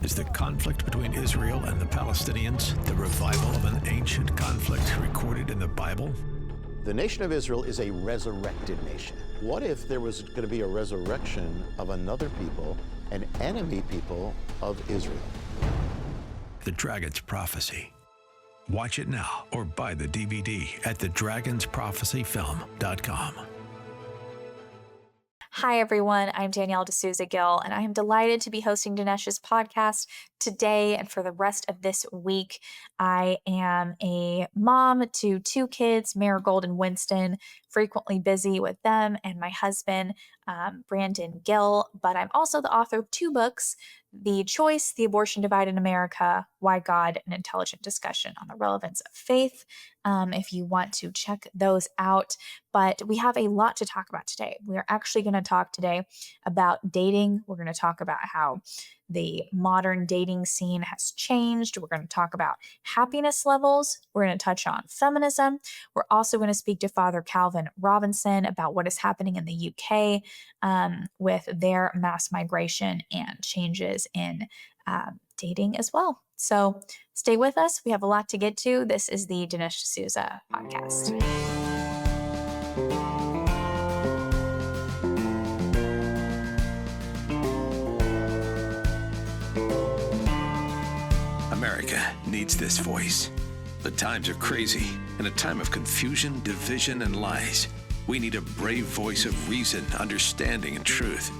Is the conflict between Israel and the Palestinians the revival of an ancient conflict recorded in the Bible? The nation of Israel is a resurrected nation. What if there was going to be a resurrection of another people, an enemy people of Israel? The Dragon's Prophecy. Watch it now or buy the DVD at thedragonsprophecyfilm.com. Hi, everyone. I'm Danielle D'Souza Gill, and I am delighted to be hosting Dinesh's podcast today and for the rest of this week. I am a mom to two kids, Marigold and Winston, frequently busy with them, and my husband, Brandon Gill. But I'm also the author of two books, The Choice, The Abortion Divide in America, Why God, an Intelligent Discussion on the Relevance of Faith, if you want to check those out. But we have a lot to talk about today. We are actually going to talk today about dating. We're going to talk about how the modern dating scene has changed. We're going to talk about happiness levels. We're going to touch on feminism. We're also going to speak to Father Calvin Robinson about what is happening in the UK with their mass migration and changes in dating as well. So stay with us. We have a lot to get to. This is the Dinesh D'Souza podcast. America needs this voice. The times are crazy. In a time of confusion, division, and lies, we need a brave voice of reason, understanding, and truth.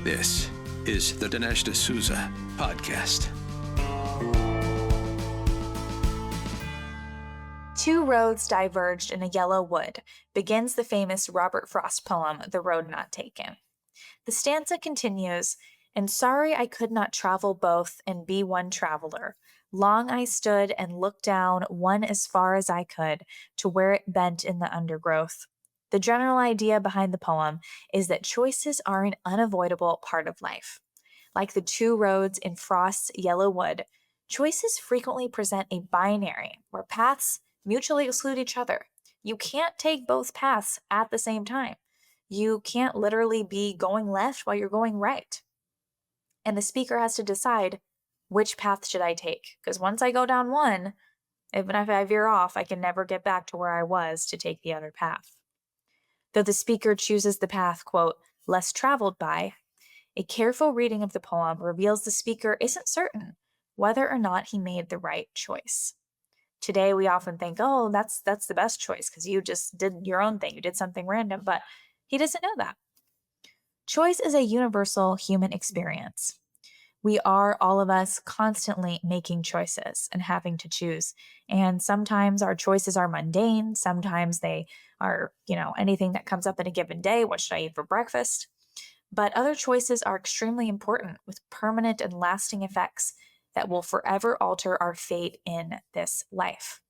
This is the Dinesh D'Souza podcast. Two roads diverged in a yellow wood begins the famous Robert Frost poem, The Road Not Taken. The stanza continues, and sorry I could not travel both and be one traveler. Long I stood and looked down one as far as I could to where it bent in the undergrowth. The general idea behind the poem is that choices are an unavoidable part of life. Like the two roads in Frost's Yellow Wood, choices frequently present a binary where paths mutually exclude each other. You can't take both paths at the same time. You can't literally be going left while you're going right. And the speaker has to decide, which path should I take? Because once I go down one, even if I veer off, I can never get back to where I was to take the other path. Though the speaker chooses the path, quote, less traveled by, a careful reading of the poem reveals the speaker isn't certain whether or not he made the right choice. Today, we often think, oh, that's the best choice because you just did your own thing. You did something random, but he doesn't know that. Choice is a universal human experience. We are, all of us, constantly making choices and having to choose. And sometimes our choices are mundane. Sometimes they are, anything that comes up in a given day. What should I eat for breakfast? But other choices are extremely important with permanent and lasting effects that will forever alter our fate in this life.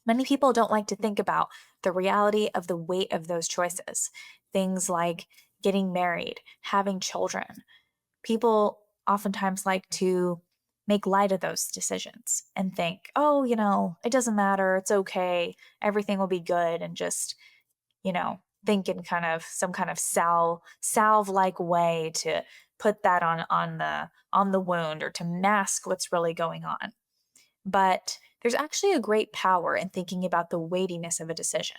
Many people don't like to think about the reality of the weight of those choices. Things like getting married, having children. People oftentimes like to make light of those decisions and think, oh, it doesn't matter. It's okay. Everything will be good. And just, think in some kind of salve-like way to put that on the wound or to mask what's really going on. But there's actually a great power in thinking about the weightiness of a decision.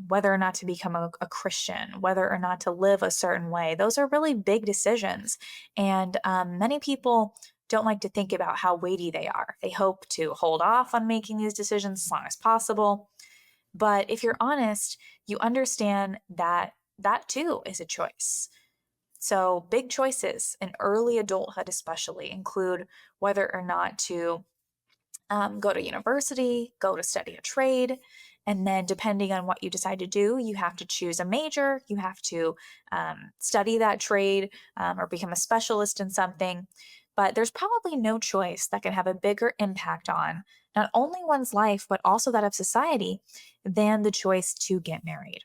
Whether or not to become a Christian, whether or not to live a certain way. Those are really big decisions. And many people don't like to think about how weighty they are. They hope to hold off on making these decisions as long as possible. But if you're honest, you understand that that too is a choice. So big choices in early adulthood especially include whether or not to go to university, go to study a trade, and then depending on what you decide to do, you have to choose a major, you have to study that trade or become a specialist in something. But there's probably no choice that can have a bigger impact on not only one's life, but also that of society than the choice to get married.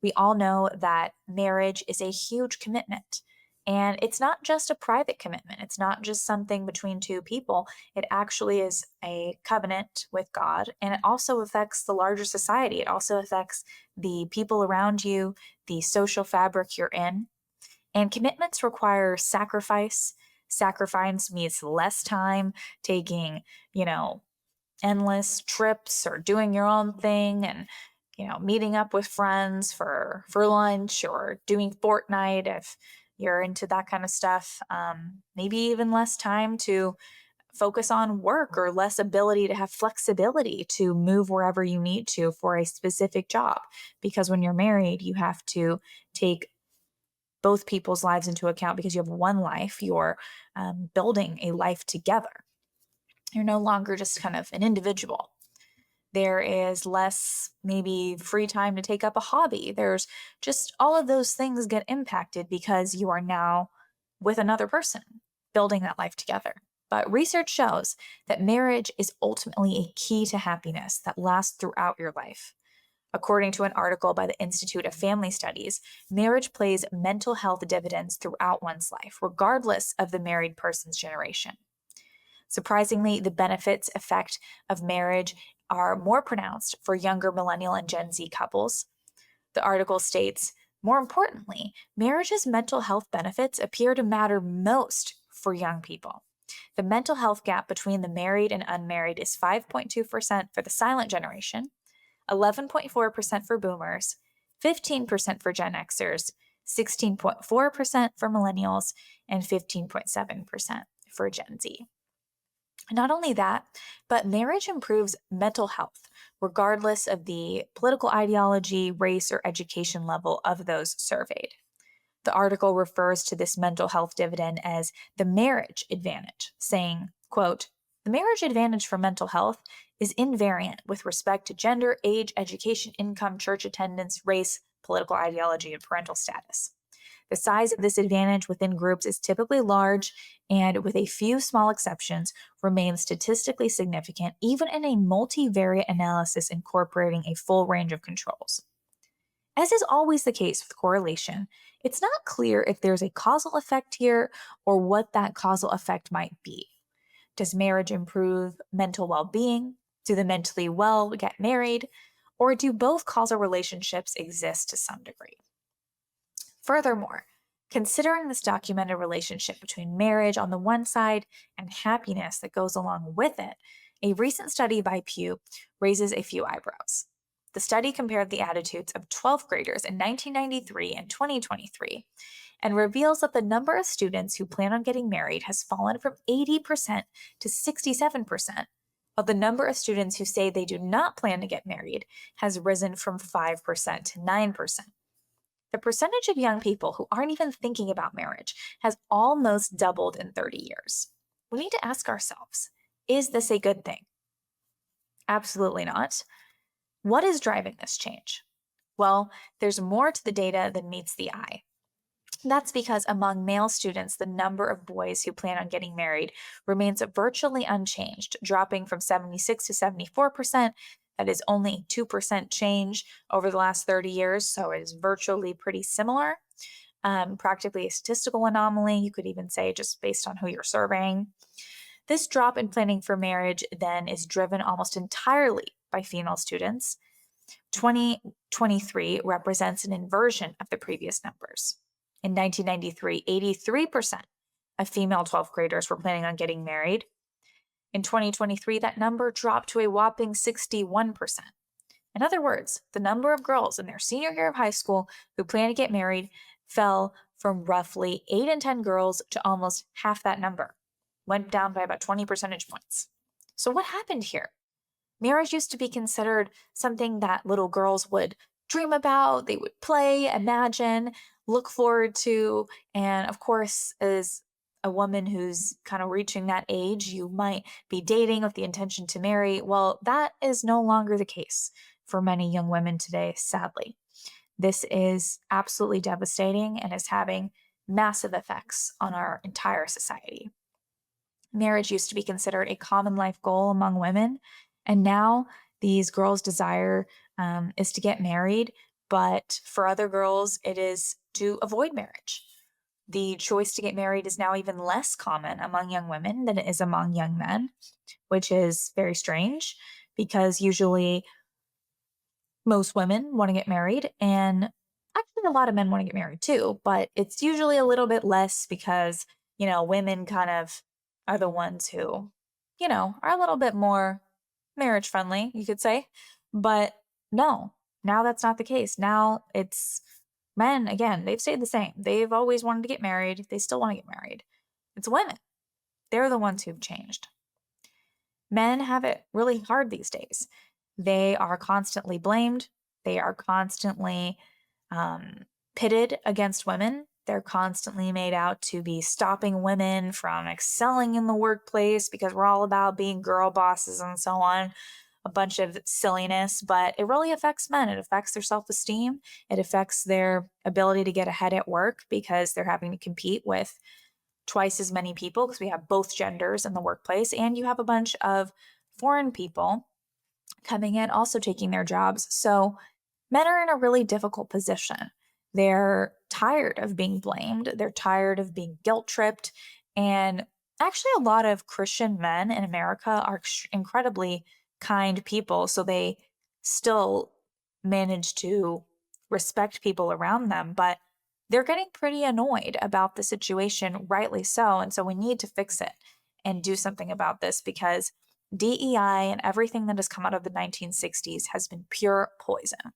We all know that marriage is a huge commitment. And it's not just a private commitment. It's not just something between two people. It actually is a covenant with God, and it also affects the larger society. It also affects the people around you, the social fabric you're in. And commitments require sacrifice. Sacrifice means less time taking, endless trips or doing your own thing and, meeting up with friends for lunch or doing Fortnite if you're into that kind of stuff. Maybe even less time to focus on work or less ability to have flexibility to move wherever you need to for a specific job. Because when you're married, you have to take both people's lives into account because you have one life. You're building a life together. You're no longer just kind of an individual. There is less maybe free time to take up a hobby. There's just all of those things get impacted because you are now with another person building that life together. But research shows that marriage is ultimately a key to happiness that lasts throughout your life. According to an article by the Institute of Family Studies, marriage plays mental health dividends throughout one's life, regardless of the married person's generation. Surprisingly, the benefits effect of marriage are more pronounced for younger millennial and Gen Z couples. The article states, more importantly, marriage's mental health benefits appear to matter most for young people. The mental health gap between the married and unmarried is 5.2% for the silent generation, 11.4% for boomers, 15% for Gen Xers, 16.4% for millennials, and 15.7% for Gen Z. Not only that, but marriage improves mental health, regardless of the political ideology, race, or education level of those surveyed. The article refers to this mental health dividend as the marriage advantage, saying, quote, the marriage advantage for mental health is invariant with respect to gender, age, education, income, church attendance, race, political ideology, and parental status. The size of this advantage within groups is typically large and, with a few small exceptions, remains statistically significant even in a multivariate analysis incorporating a full range of controls. As is always the case with correlation, it's not clear if there's a causal effect here or what that causal effect might be. Does marriage improve mental well-being? Do the mentally well get married? Or do both causal relationships exist to some degree? Furthermore, considering this documented relationship between marriage on the one side and happiness that goes along with it, a recent study by Pew raises a few eyebrows. The study compared the attitudes of 12th graders in 1993 and 2023 and reveals that the number of students who plan on getting married has fallen from 80% to 67%, while the number of students who say they do not plan to get married has risen from 5% to 9%. The percentage of young people who aren't even thinking about marriage has almost doubled in 30 years. We need to ask ourselves, is this a good thing? Absolutely not. What is driving this change? Well, there's more to the data than meets the eye. That's because among male students, the number of boys who plan on getting married remains virtually unchanged, dropping from 76 to 74%. That is only 2% change over the last 30 years, so it is virtually pretty similar. Practically a statistical anomaly, you could even say, just based on who you're surveying. This drop in planning for marriage then is driven almost entirely by female students. 2023 represents an inversion of the previous numbers. In 1993, 83% of female 12th graders were planning on getting married. In 2023, that number dropped to a whopping 61%. In other words, the number of girls in their senior year of high school who plan to get married fell from roughly 8 in 10 girls to almost half that number, went down by about 20 percentage points. So what happened here? Marriage used to be considered something that little girls would dream about, they would play, imagine, look forward to, and of course, as a woman who's kind of reaching that age, you might be dating with the intention to marry. Well, that is no longer the case for many young women today, sadly. This is absolutely devastating and is having massive effects on our entire society. Marriage used to be considered a common life goal among women, and now these girls' desire is to get married, but for other girls, it is to avoid marriage. The choice to get married is now even less common among young women than it is among young men, which is very strange because usually most women want to get married, and actually a lot of men want to get married too, but it's usually a little bit less because, women kind of are the ones who, are a little bit more marriage friendly, you could say. But no, now that's not the case. Now it's men, again, they've stayed the same. They've always wanted to get married. They still want to get married. It's women. They're the ones who've changed. Men have it really hard these days. They are constantly blamed. They are constantly pitted against women. They're constantly made out to be stopping women from excelling in the workplace because we're all about being girl bosses and so on. A bunch of silliness, but it really affects men. It affects their self-esteem. It affects their ability to get ahead at work because they're having to compete with twice as many people because we have both genders in the workplace, and you have a bunch of foreign people coming in also taking their jobs. So men are in a really difficult position. They're tired of being blamed. They're tired of being guilt tripped. And actually, a lot of Christian men in America are incredibly kind people. So they still manage to respect people around them. But they're getting pretty annoyed about the situation, rightly so. And so we need to fix it and do something about this because DEI and everything that has come out of the 1960s has been pure poison.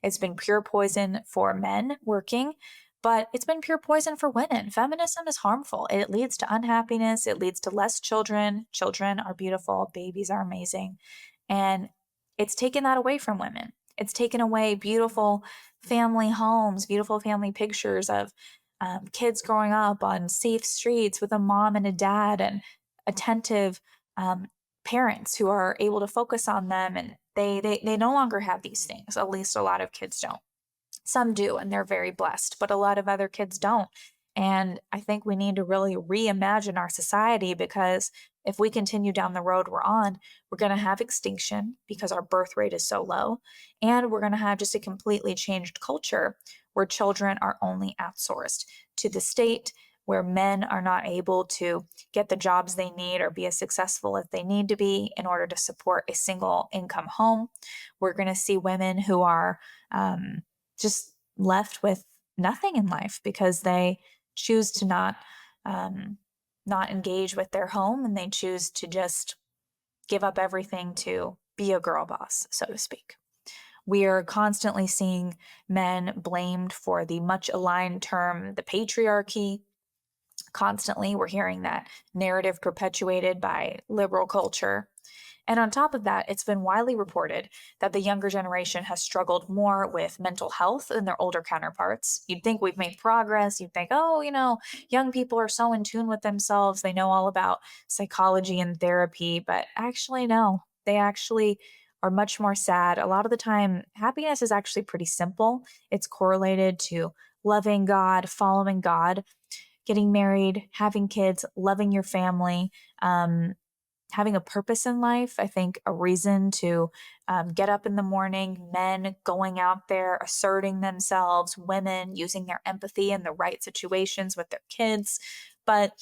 It's been pure poison for men working, but it's been pure poison for women. Feminism is harmful. It leads to unhappiness. It leads to less children. Children are beautiful. Babies are amazing. And it's taken that away from women. It's taken away beautiful family homes, beautiful family pictures of kids growing up on safe streets with a mom and a dad and attentive parents who are able to focus on them. And they no longer have these things. At least a lot of kids don't. Some do, and they're very blessed, but a lot of other kids don't. And I think we need to really reimagine our society because if we continue down the road we're on, we're going to have extinction because our birth rate is so low. And we're going to have just a completely changed culture where children are only outsourced to the state, where men are not able to get the jobs they need or be as successful as they need to be in order to support a single income home. We're going to see women who are just left with nothing in life because they choose to not engage with their home, and they choose to just give up everything to be a girl boss, so to speak. We are constantly seeing men blamed for the much aligned term, the patriarchy. Constantly, we're hearing that narrative perpetuated by liberal culture. And on top of that, it's been widely reported that the younger generation has struggled more with mental health than their older counterparts. You'd think we've made progress. You'd think, oh, young people are so in tune with themselves. They know all about psychology and therapy. But actually, no, they actually are much more sad. A lot of the time, happiness is actually pretty simple. It's correlated to loving God, following God, getting married, having kids, loving your family, having a purpose in life. I think a reason to get up in the morning, men going out there, asserting themselves, women using their empathy in the right situations with their kids. But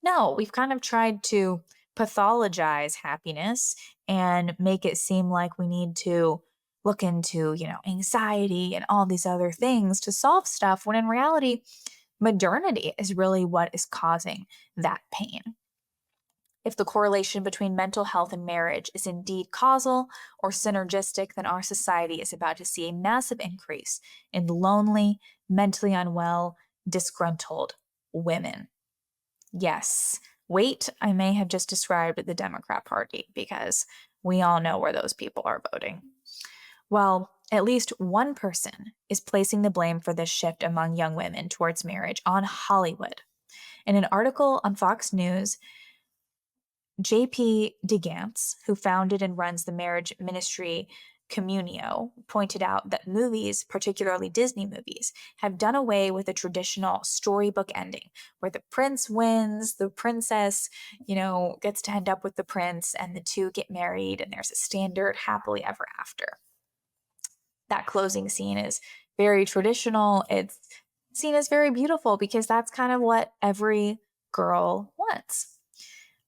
no, we've kind of tried to pathologize happiness and make it seem like we need to look into, anxiety and all these other things to solve stuff, when in reality, modernity is really what is causing that pain. If the correlation between mental health and marriage is indeed causal or synergistic, then our society is about to see a massive increase in lonely, mentally unwell, disgruntled women. Yes, wait, I may have just described the Democrat Party because we all know where those people are voting. Well, at least one person is placing the blame for this shift among young women towards marriage on Hollywood. In an article on Fox News, J.P. DeGance, who founded and runs the marriage ministry Communio, pointed out that movies, particularly Disney movies, have done away with a traditional storybook ending where the prince wins, the princess, gets to end up with the prince, and the two get married, and there's a standard happily ever after. That closing scene is very traditional. It's seen as very beautiful because that's kind of what every girl wants.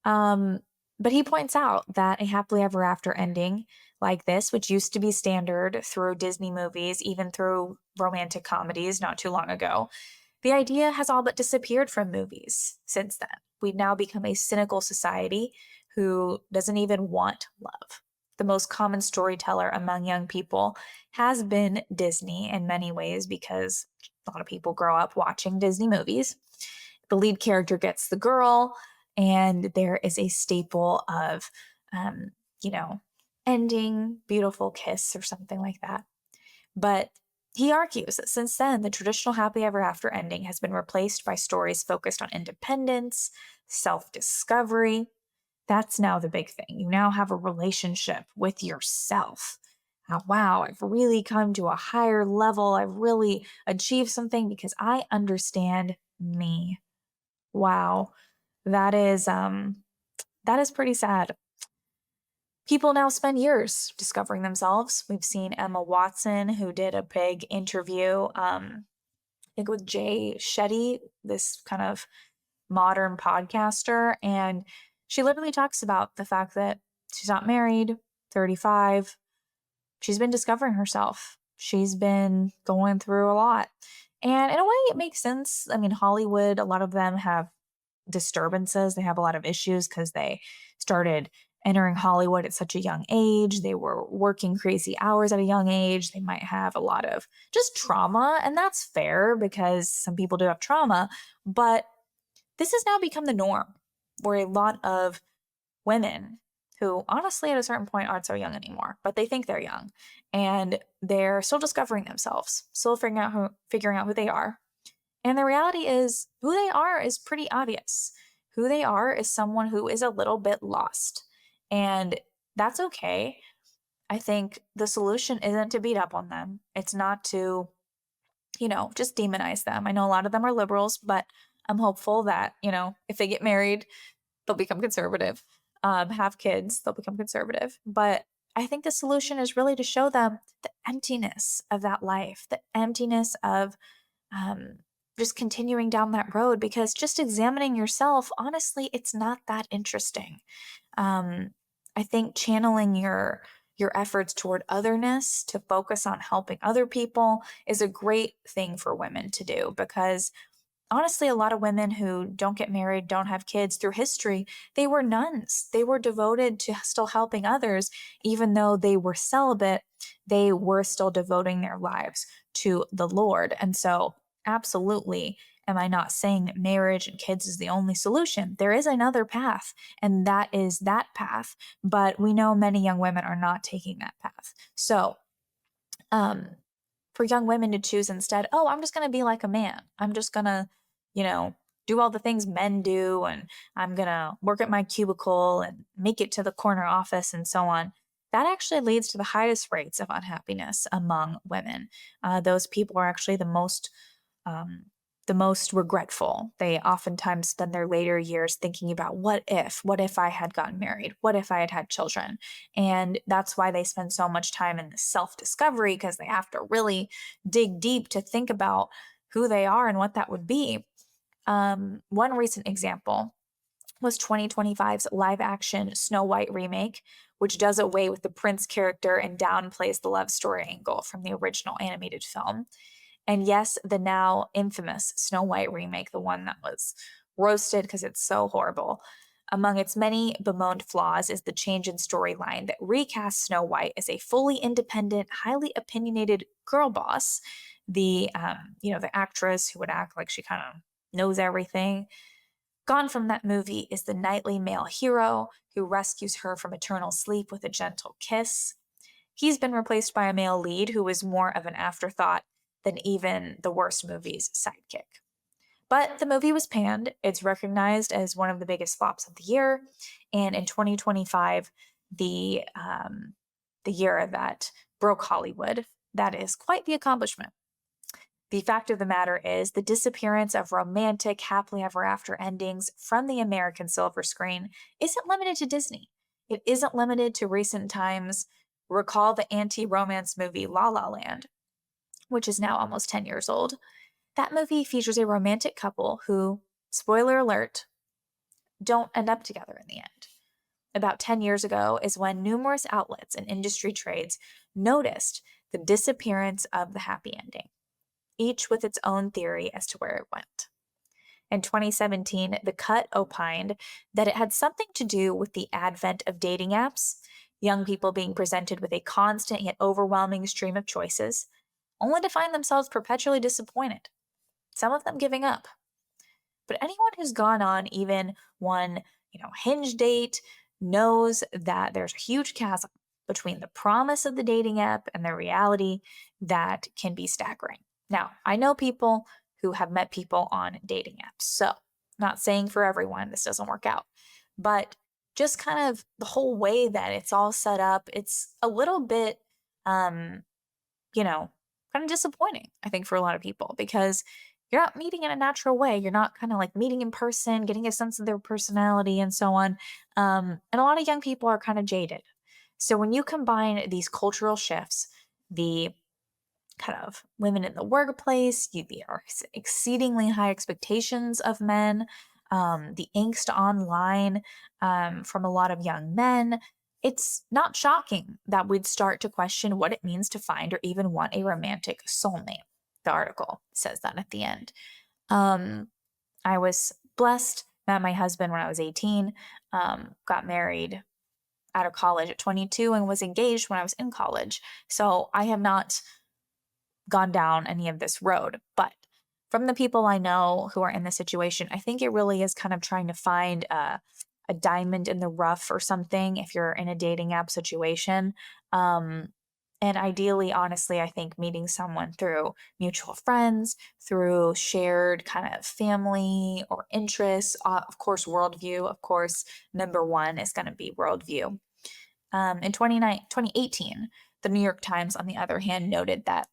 But he points out that a happily ever after ending like this, which used to be standard through Disney movies, even through romantic comedies not too long ago, The idea has all but disappeared from movies since then. We've now become a cynical society who doesn't even want love. The most common storyteller among young people has been Disney in many ways because a lot of people grow up watching Disney movies. The lead character gets the girl, and there is a staple of, um, you know, ending, beautiful kiss or something like that. But he argues that since then, the traditional happy ever after ending has been replaced by stories focused on independence, self discovery. That's now the big thing. You now have a relationship with yourself. Wow, I've really come to a higher level. I've really achieved something because I understand me. Wow. That is that is pretty sad. People now spend years discovering themselves. We've seen Emma Watson, who did a big interview, I think with Jay Shetty, this kind of modern podcaster. And she literally talks about the fact that she's not married, 35. She's been discovering herself. She's been going through a lot. And in a way, it makes sense. I mean, Hollywood, a lot of them have disturbances. They have a lot of issues because they started entering Hollywood at such a young age. They were working crazy hours at a young age. They might have a lot of just trauma, and that's fair because some people do have trauma. But this has now become the norm where a lot of women who honestly at a certain point aren't so young anymore, but they think they're young and they're still discovering themselves, still figuring out who they are. And the reality is, who they are is pretty obvious. Who they are is someone who is a little bit lost. And that's okay. I think the solution isn't to beat up on them. It's not to, just demonize them. I know a lot of them are liberals, but I'm hopeful that, if they get married, they'll become conservative. Have kids, they'll become conservative. But I think the solution is really to show them the emptiness of that life, the emptiness of just continuing down that road, because just examining yourself, honestly, it's not that interesting. I think channeling your efforts toward otherness to focus on helping other people is a great thing for women to do, because honestly, a lot of women who don't get married, don't have kids through history, they were nuns. They were devoted to still helping others. Even though they were celibate, they were still devoting their lives to the Lord. And so, absolutely, am I not saying that marriage and kids is the only solution? There is another path, and that is that path. But we know many young women are not taking that path. So, for young women to choose instead, oh, I'm just going to be like a man. I'm just going to, do all the things men do, and I'm going to work at my cubicle and make it to the corner office and so on. That actually leads to the highest rates of unhappiness among women. Those people are actually the most regretful. They oftentimes spend their later years thinking about what if I had gotten married? What if I had had children? And that's why they spend so much time in this self-discovery, because they have to really dig deep to think about who they are and what that would be. One recent example was 2025's live-action Snow White remake, which does away with the prince character and downplays the love story angle from the original animated film. And yes, the now infamous Snow White remake, the one that was roasted because it's so horrible. Among its many bemoaned flaws is the change in storyline that recasts Snow White as a fully independent, highly opinionated girl boss. The actress who would act like she kind of knows everything. Gone from that movie is the knightly male hero who rescues her from eternal sleep with a gentle kiss. He's been replaced by a male lead who is more of an afterthought than even the worst movie's sidekick. But the movie was panned. It's recognized as one of the biggest flops of the year. And in 2025, the year that broke Hollywood, that is quite the accomplishment. The fact of the matter is the disappearance of romantic, happily ever after endings from the American silver screen isn't limited to Disney. It isn't limited to recent times. Recall the anti-romance movie La La Land, which is now almost 10 years old. That movie features a romantic couple who, spoiler alert, don't end up together in the end. About 10 years ago is when numerous outlets and industry trades noticed the disappearance of the happy ending. each with its own theory as to where it went. In 2017, The Cut opined that it had something to do with the advent of dating apps, young people being presented with a constant yet overwhelming stream of choices, only to find themselves perpetually disappointed, some of them giving up. But anyone who's gone on even one, Hinge date knows that there's a huge chasm between the promise of the dating app and the reality that can be staggering. Now, I know people who have met people on dating apps, so not saying for everyone this doesn't work out, but just kind of the whole way that it's all set up, it's a little bit, kind of disappointing, I think, for a lot of people, because you're not meeting in a natural way. You're not kind of like meeting in person, getting a sense of their personality and so on. And a lot of young people are kind of jaded. So when you combine these cultural shifts, the kind of women in the workplace, the exceedingly high expectations of men, the angst online from a lot of young men, it's not shocking that we'd start to question what it means to find or even want a romantic soulmate. The article says that at the end. I was blessed, met my husband when I was 18, got married out of college at 22, and was engaged when I was in college. So I have not gone down any of this road. But from the people I know who are in this situation, I think it really is kind of trying to find a diamond in the rough or something if you're in a dating app situation. And ideally, honestly, I think meeting someone through mutual friends, through shared kind of family or interests, of course, worldview, of course, number one is going to be worldview. In 2018, the New York Times, on the other hand, noted that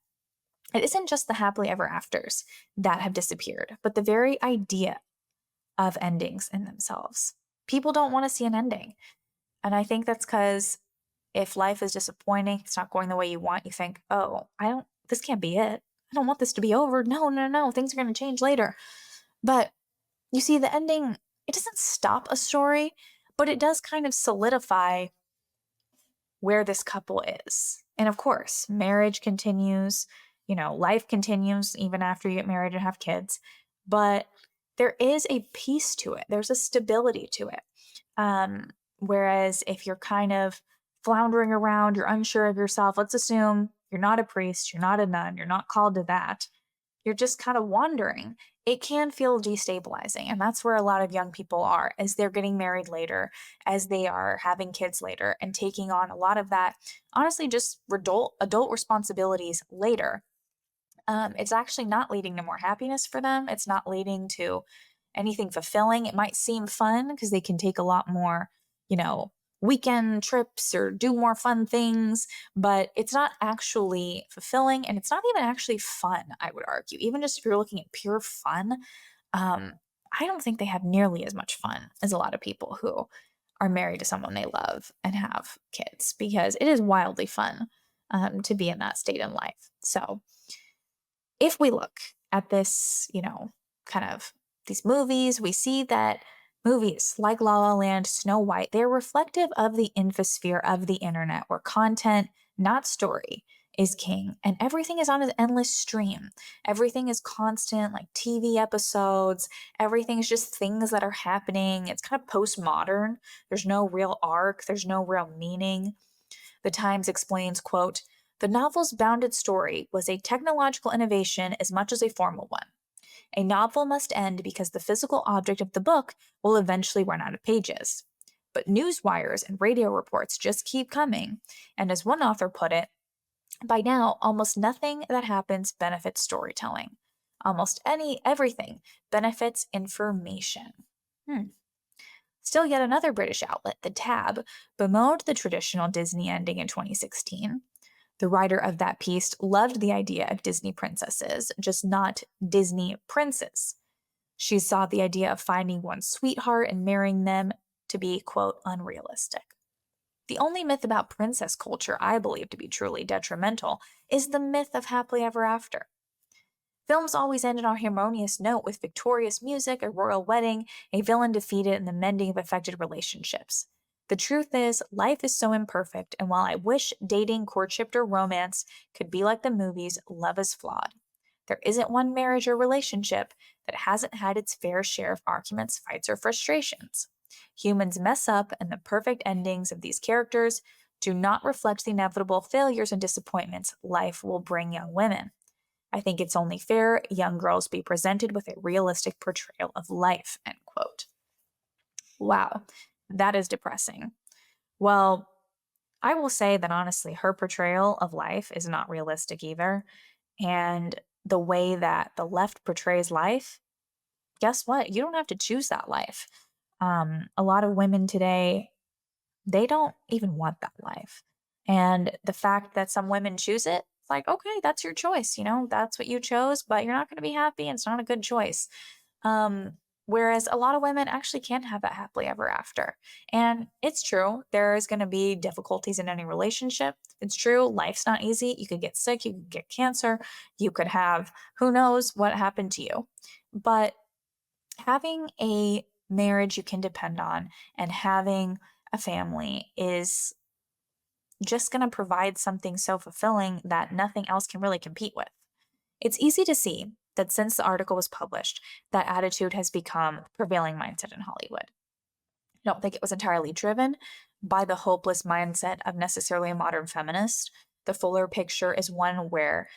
it isn't just the happily ever afters that have disappeared, but the very idea of endings in themselves. People don't want to see an ending. And I think that's because if life is disappointing, it's not going the way you want, you think, oh, this can't be it. I don't want this to be over. No, things are going to change later. But you see, the ending, it doesn't stop a story, but it does kind of solidify where this couple is. And of course, marriage continues, life continues even after you get married and have kids. But there is a peace to it. There's a stability to it. Whereas if you're kind of floundering around, you're unsure of yourself, let's assume you're not a priest, you're not a nun, you're not called to that. You're just kind of wandering. It can feel destabilizing. And that's where a lot of young people are as they're getting married later, as they are having kids later and taking on a lot of that, honestly, just adult responsibilities later. It's actually not leading to more happiness for them. It's not leading to anything fulfilling. It might seem fun because they can take a lot more, weekend trips or do more fun things, but it's not actually fulfilling, and it's not even actually fun, I would argue. Even just if you're looking at pure fun, I don't think they have nearly as much fun as a lot of people who are married to someone they love and have kids, because it is wildly fun to be in that state in life. So if we look at this, kind of these movies, we see that movies like La La Land, Snow White, they're reflective of the infosphere of the internet, where content, not story, is king, and everything is on an endless stream. Everything is constant, like TV episodes. Everything is just things that are happening. It's kind of postmodern. There's no real arc. There's no real meaning. The Times explains, quote, "The novel's bounded story was a technological innovation as much as a formal one. A novel must end because the physical object of the book will eventually run out of pages. But news wires and radio reports just keep coming, and as one author put it, by now, almost nothing that happens benefits storytelling. Almost everything benefits information." Still, yet another British outlet, The Tab, bemoaned the traditional Disney ending in 2016. The writer of that piece loved the idea of Disney princesses, just not Disney princes. She saw the idea of finding one's sweetheart and marrying them to be, quote, unrealistic. The only myth about princess culture I believe to be truly detrimental is the myth of happily ever after. Films always end on a harmonious note with victorious music, a royal wedding, a villain defeated, and the mending of affected relationships. The truth is, life is so imperfect, and while I wish dating, courtship, or romance could be like the movies, love is flawed. There isn't one marriage or relationship that hasn't had its fair share of arguments, fights, or frustrations. Humans mess up, and the perfect endings of these characters do not reflect the inevitable failures and disappointments life will bring young women. I think it's only fair young girls be presented with a realistic portrayal of life, end quote. Wow, that is depressing. Well, I will say that honestly, her portrayal of life is not realistic either. And the way that the left portrays life, guess what? You don't have to choose that life. A lot of women today, they don't even want that life. And the fact that some women choose it, it's like, okay, that's your choice. That's what you chose, but you're not going to be happy. And it's not a good choice. Um, Whereas a lot of women actually can have that happily ever after. And it's true, there is going to be difficulties in any relationship. It's true, life's not easy. You could get sick, you could get cancer, you could have who knows what happened to you. But having a marriage you can depend on and having a family is just going to provide something so fulfilling that nothing else can really compete with. It's easy to see that since the article was published, that attitude has become prevailing mindset in Hollywood. I don't think it was entirely driven by the hopeless mindset of necessarily a modern feminist. The fuller picture is one where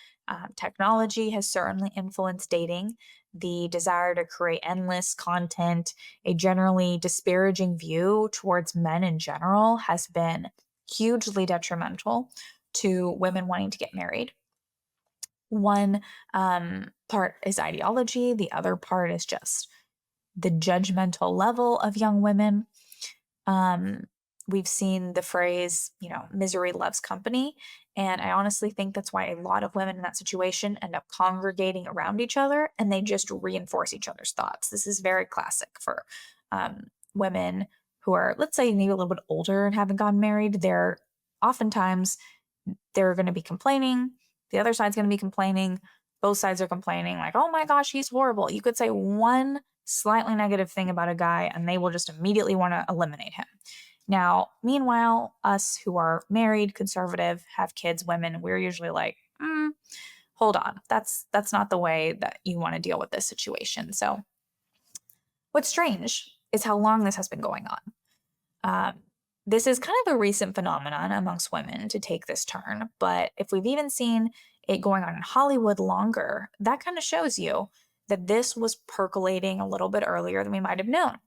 technology has certainly influenced dating, the desire to create endless content, a generally disparaging view towards men in general has been hugely detrimental to women wanting to get married. One part is ideology, the other part is just the judgmental level of young women. We've seen the phrase, misery loves company. And I honestly think that's why a lot of women in that situation end up congregating around each other and they just reinforce each other's thoughts. This is very classic for women who are, let's say, maybe a little bit older and haven't gotten married. Oftentimes they're going to be complaining. The other side's going to be complaining. Both sides are complaining like, oh my gosh, he's horrible. You could say one slightly negative thing about a guy and they will just immediately want to eliminate him. Now, meanwhile, us who are married, conservative, have kids, women, we're usually like, hold on. That's not the way that you want to deal with this situation. So what's strange is how long this has been going on. This is kind of a recent phenomenon amongst women to take this turn, but if we've even seen it going on in Hollywood longer, that kind of shows you that this was percolating a little bit earlier than we might have known.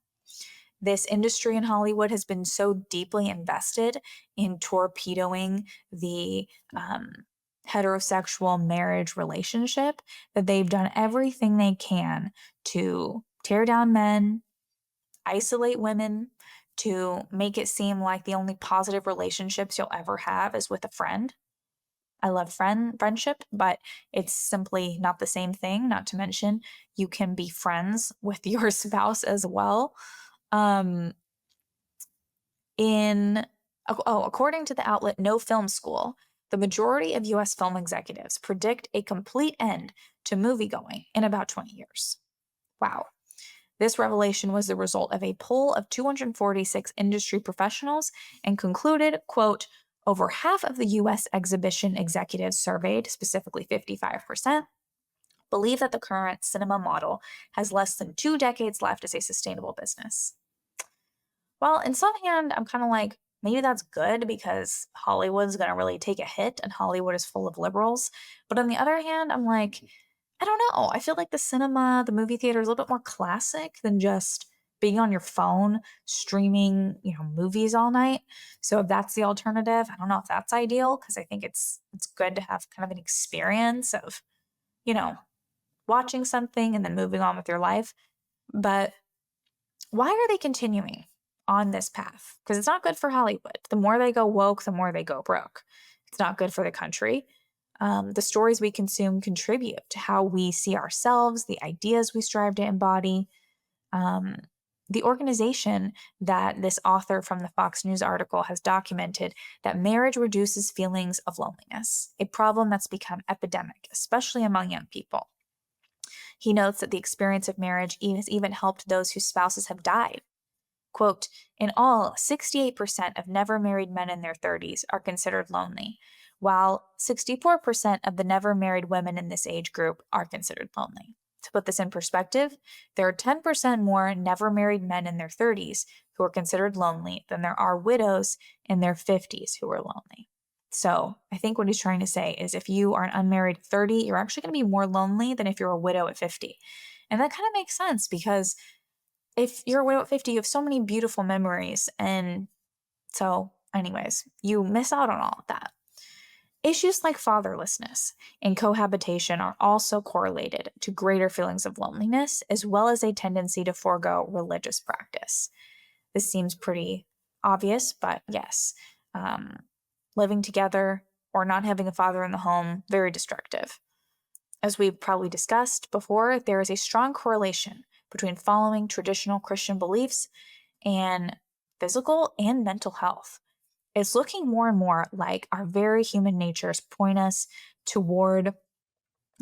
This industry in Hollywood has been so deeply invested in torpedoing the heterosexual marriage relationship that they've done everything they can to tear down men, isolate women, to make it seem like the only positive relationships you'll ever have is with a friend. I love friendship, but it's simply not the same thing. Not to mention, you can be friends with your spouse as well. According to the outlet No Film School, the majority of U.S. film executives predict a complete end to moviegoing in about 20 years. Wow. This revelation was the result of a poll of 246 industry professionals and concluded, quote, over half of the U.S. exhibition executives surveyed, specifically 55%, believe that the current cinema model has less than 2 decades left as a sustainable business. Well, in some hand, I'm kind of like, maybe that's good because Hollywood's going to really take a hit and Hollywood is full of liberals. But on the other hand, I'm like, I don't know. I feel like the movie theater is a little bit more classic than just being on your phone, streaming, movies all night. So if that's the alternative, I don't know if that's ideal because I think it's good to have kind of an experience of, watching something and then moving on with your life. But why are they continuing on this path? Because it's not good for Hollywood. The more they go woke, the more they go broke. It's not good for the country. The stories we consume contribute to how we see ourselves, the ideas we strive to embody. The organization that this author from the Fox News article has documented that marriage reduces feelings of loneliness, a problem that's become epidemic, especially among young people. He notes that the experience of marriage has even helped those whose spouses have died. Quote, in all, 68% of never married men in their 30s are considered lonely, while 64% of the never married women in this age group are considered lonely. To put this in perspective, there are 10% more never married men in their 30s who are considered lonely than there are widows in their 50s who are lonely. So I think what he's trying to say is if you are an unmarried 30, you're actually going to be more lonely than if you're a widow at 50. And that kind of makes sense because if you're a widow at 50, you have so many beautiful memories. And so, anyways, you miss out on all of that. Issues like fatherlessness and cohabitation are also correlated to greater feelings of loneliness, as well as a tendency to forego religious practice. This seems pretty obvious, but yes, living together or not having a father in the home, very destructive. As we've probably discussed before, there is a strong correlation between following traditional Christian beliefs and physical and mental health. It's looking more and more like our very human natures point us toward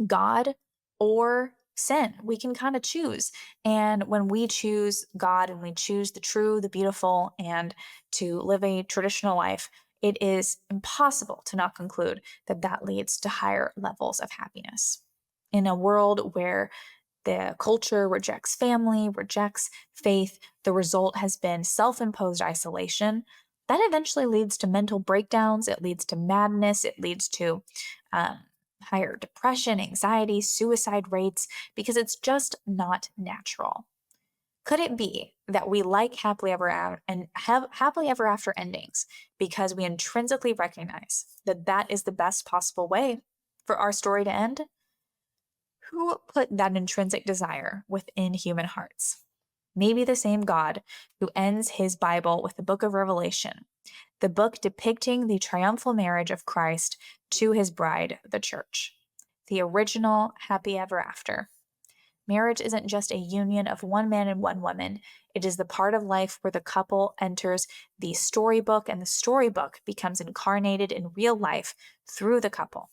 God or sin. We can kind of choose. And when we choose God and we choose the true, the beautiful, and to live a traditional life, it is impossible to not conclude that that leads to higher levels of happiness. In a world where the culture rejects family, rejects faith, the result has been self-imposed isolation. That eventually leads to mental breakdowns. It leads to madness. It leads to higher depression, anxiety, suicide rates, because it's just not natural. Could it be that we like happily ever after and have happily ever after endings because we intrinsically recognize that that is the best possible way for our story to end? Who put that intrinsic desire within human hearts? Maybe the same God who ends his Bible with the book of Revelation, the book depicting the triumphal marriage of Christ to his bride, the church, the original happy ever after. Marriage isn't just a union of one man and one woman. It is the part of life where the couple enters the storybook and the storybook becomes incarnated in real life through the couple.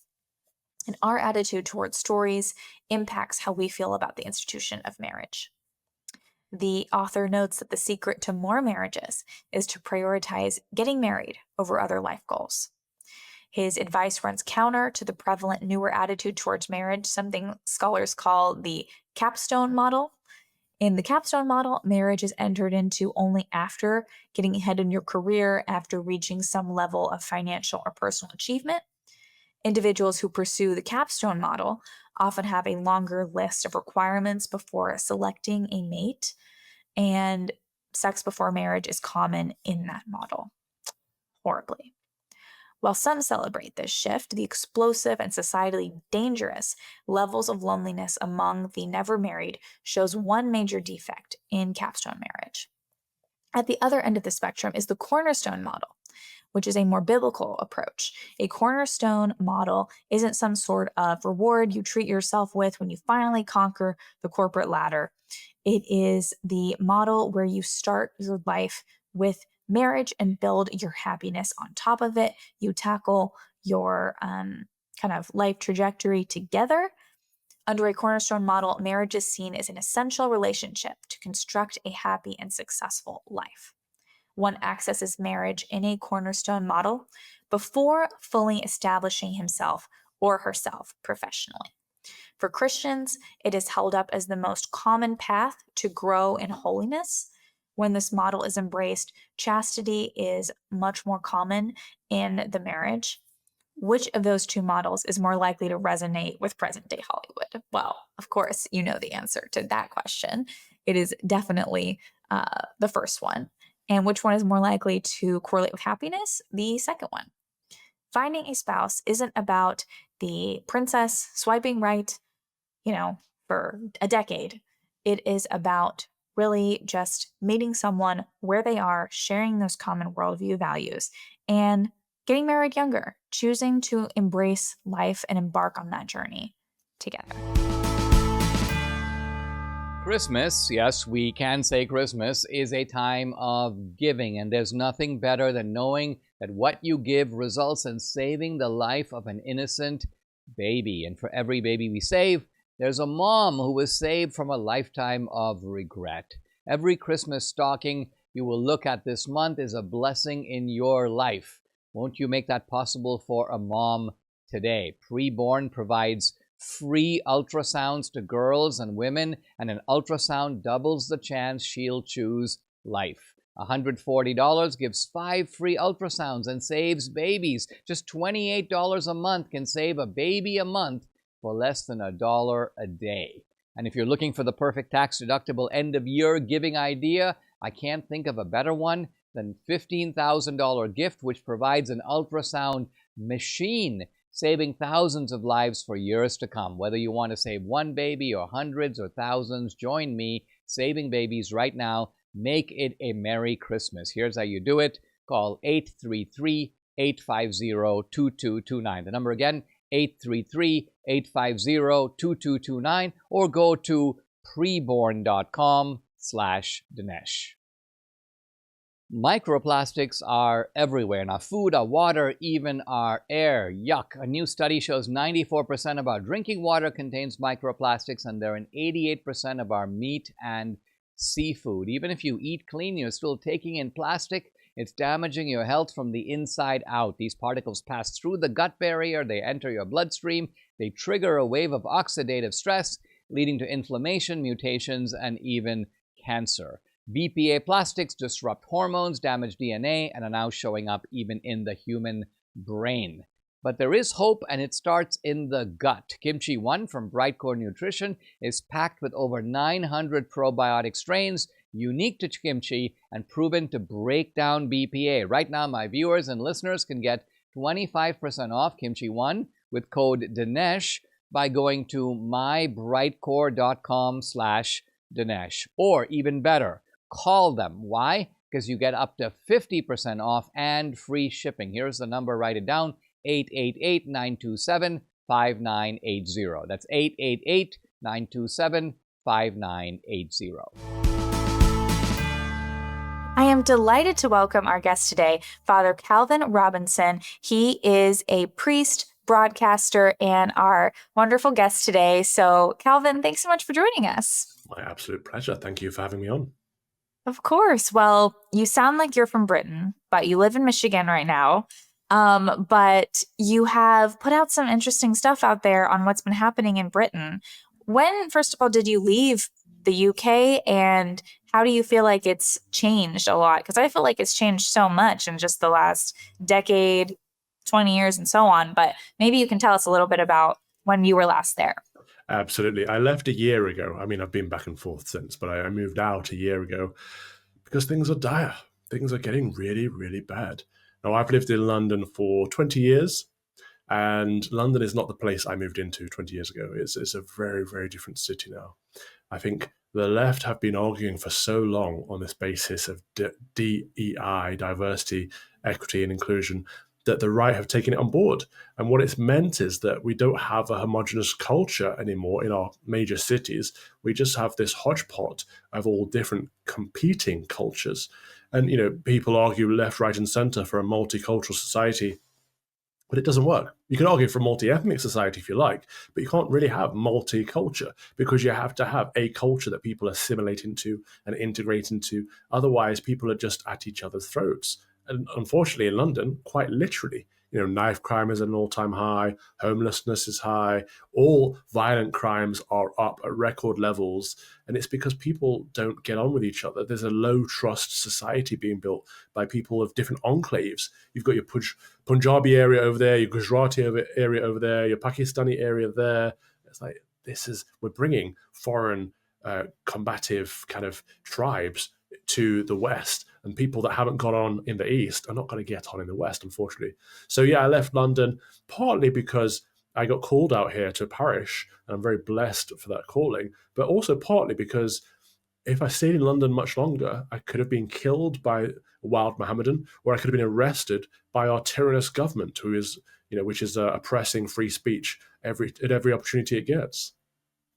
And our attitude towards stories impacts how we feel about the institution of marriage. The author notes that the secret to more marriages is to prioritize getting married over other life goals. His advice runs counter to the prevalent newer attitude towards marriage, something scholars call the capstone model. In the capstone model, marriage is entered into only after getting ahead in your career, after reaching some level of financial or personal achievement. Individuals who pursue the capstone model often have a longer list of requirements before selecting a mate, and sex before marriage is common in that model. Horribly. While some celebrate this shift, the explosive and societally dangerous levels of loneliness among the never married shows one major defect in capstone marriage. At the other end of the spectrum is the cornerstone model, which is a more biblical approach. A cornerstone model isn't some sort of reward you treat yourself with when you finally conquer the corporate ladder. It is the model where you start your life with marriage and build your happiness on top of it. You tackle your kind of life trajectory together. Under a cornerstone model, marriage is seen as an essential relationship to construct a happy and successful life. One accesses marriage in a cornerstone model before fully establishing himself or herself professionally. For Christians, it is held up as the most common path to grow in holiness. When this model is embraced, chastity is much more common in the marriage. Which of those two models is more likely to resonate with present-day Hollywood? Well, of course, you know the answer to that question. It is definitely the first one. And which one is more likely to correlate with happiness? The second one. Finding a spouse isn't about the princess swiping right, for a decade. It is about really just meeting someone where they are, sharing those common worldview values, and getting married younger, choosing to embrace life and embark on that journey together. Christmas, yes, we can say Christmas, is a time of giving, and there's nothing better than knowing that what you give results in saving the life of an innocent baby. And for every baby we save, there's a mom who was saved from a lifetime of regret. Every Christmas stocking you will look at this month is a blessing in your life. Won't you make that possible for a mom today? Preborn provides free ultrasounds to girls and women, and an ultrasound doubles the chance she'll choose life. $140 gives 5 free ultrasounds and saves babies. Just $28 a month can save a baby a month for less than $1 a day. And if you're looking for the perfect tax-deductible end-of-year giving idea, I can't think of a better one than $15,000 gift, which provides an ultrasound machine, saving thousands of lives for years to come. Whether you want to save one baby or hundreds or thousands, join me saving babies right now. Make it a Merry Christmas. Here's how you do it. Call 833-850-2229. The number again, 833-850-2229, or go to preborn.com/Dinesh. Microplastics are everywhere in our food, our water, even our air. Yuck. A new study shows 94% of our drinking water contains microplastics, and they're in 88% of our meat and seafood. Even if you eat clean, you're still taking in plastic. It's damaging your health from the inside out. These particles pass through the gut barrier, they enter your bloodstream, they trigger a wave of oxidative stress, leading to inflammation, mutations, and even cancer. BPA plastics disrupt hormones, damage DNA, and are now showing up even in the human brain. But there is hope, and it starts in the gut. Kimchi One from Brightcore Nutrition is packed with over 900 probiotic strains unique to kimchi and proven to break down BPA. Right now, my viewers and listeners can get 25% off Kimchi One with code Dinesh by going to mybrightcore.com/Dinesh. Or even better, call them. Why? Because you get up to 50% off and free shipping. Here's the number, write it down, 888-927-5980. That's 888-927-5980. I am delighted to welcome our guest today, Father Calvin Robinson. He is a priest, broadcaster, and our wonderful guest today. So, Calvin, thanks so much for joining us. My absolute pleasure. Thank you for having me on. Of course. Well, you sound like you're from Britain, but you live in Michigan right now. But you have put out some interesting stuff out there on what's been happening in Britain. When, first of all, did you leave the UK, and how do you feel like it's changed a lot? Because I feel like it's changed so much in just the last decade, 20 years, and so on. But maybe you can tell us a little bit about when you were last there. Absolutely. I left a year ago. I mean, I've been back and forth since, but I moved out a year ago because things are dire. Things are getting really, really bad. Now, I've lived in London for 20 years, and London is not the place I moved into 20 years ago. It's a very, very different city now. I think the left have been arguing for so long on this basis of DEI, diversity, equity, and inclusion, that the right have taken it on board. And what it's meant is that we don't have a homogenous culture anymore in our major cities. We just have this hodgepodge of all different competing cultures. And, people argue left, right, and center for a multicultural society, but it doesn't work. You can argue for a multi-ethnic society if you like, but you can't really have multiculture because you have to have a culture that people assimilate into and integrate into. Otherwise, people are just at each other's throats. And unfortunately, in London, quite literally, knife crime is at an all-time high, homelessness is high, all violent crimes are up at record levels. And it's because people don't get on with each other. There's a low-trust society being built by people of different enclaves. You've got your Punjabi area over there, your Gujarati area over there, your Pakistani area there. It's like, we're bringing foreign combative kind of tribes to the West, and people that haven't got on in the East are not going to get on in the West, unfortunately. So yeah, I left London partly because I got called out here to a parish, and I'm very blessed for that calling, but also partly because if I stayed in London much longer, I could have been killed by a wild Mohammedan, or I could have been arrested by our tyrannous government, which is oppressing free speech at every opportunity it gets.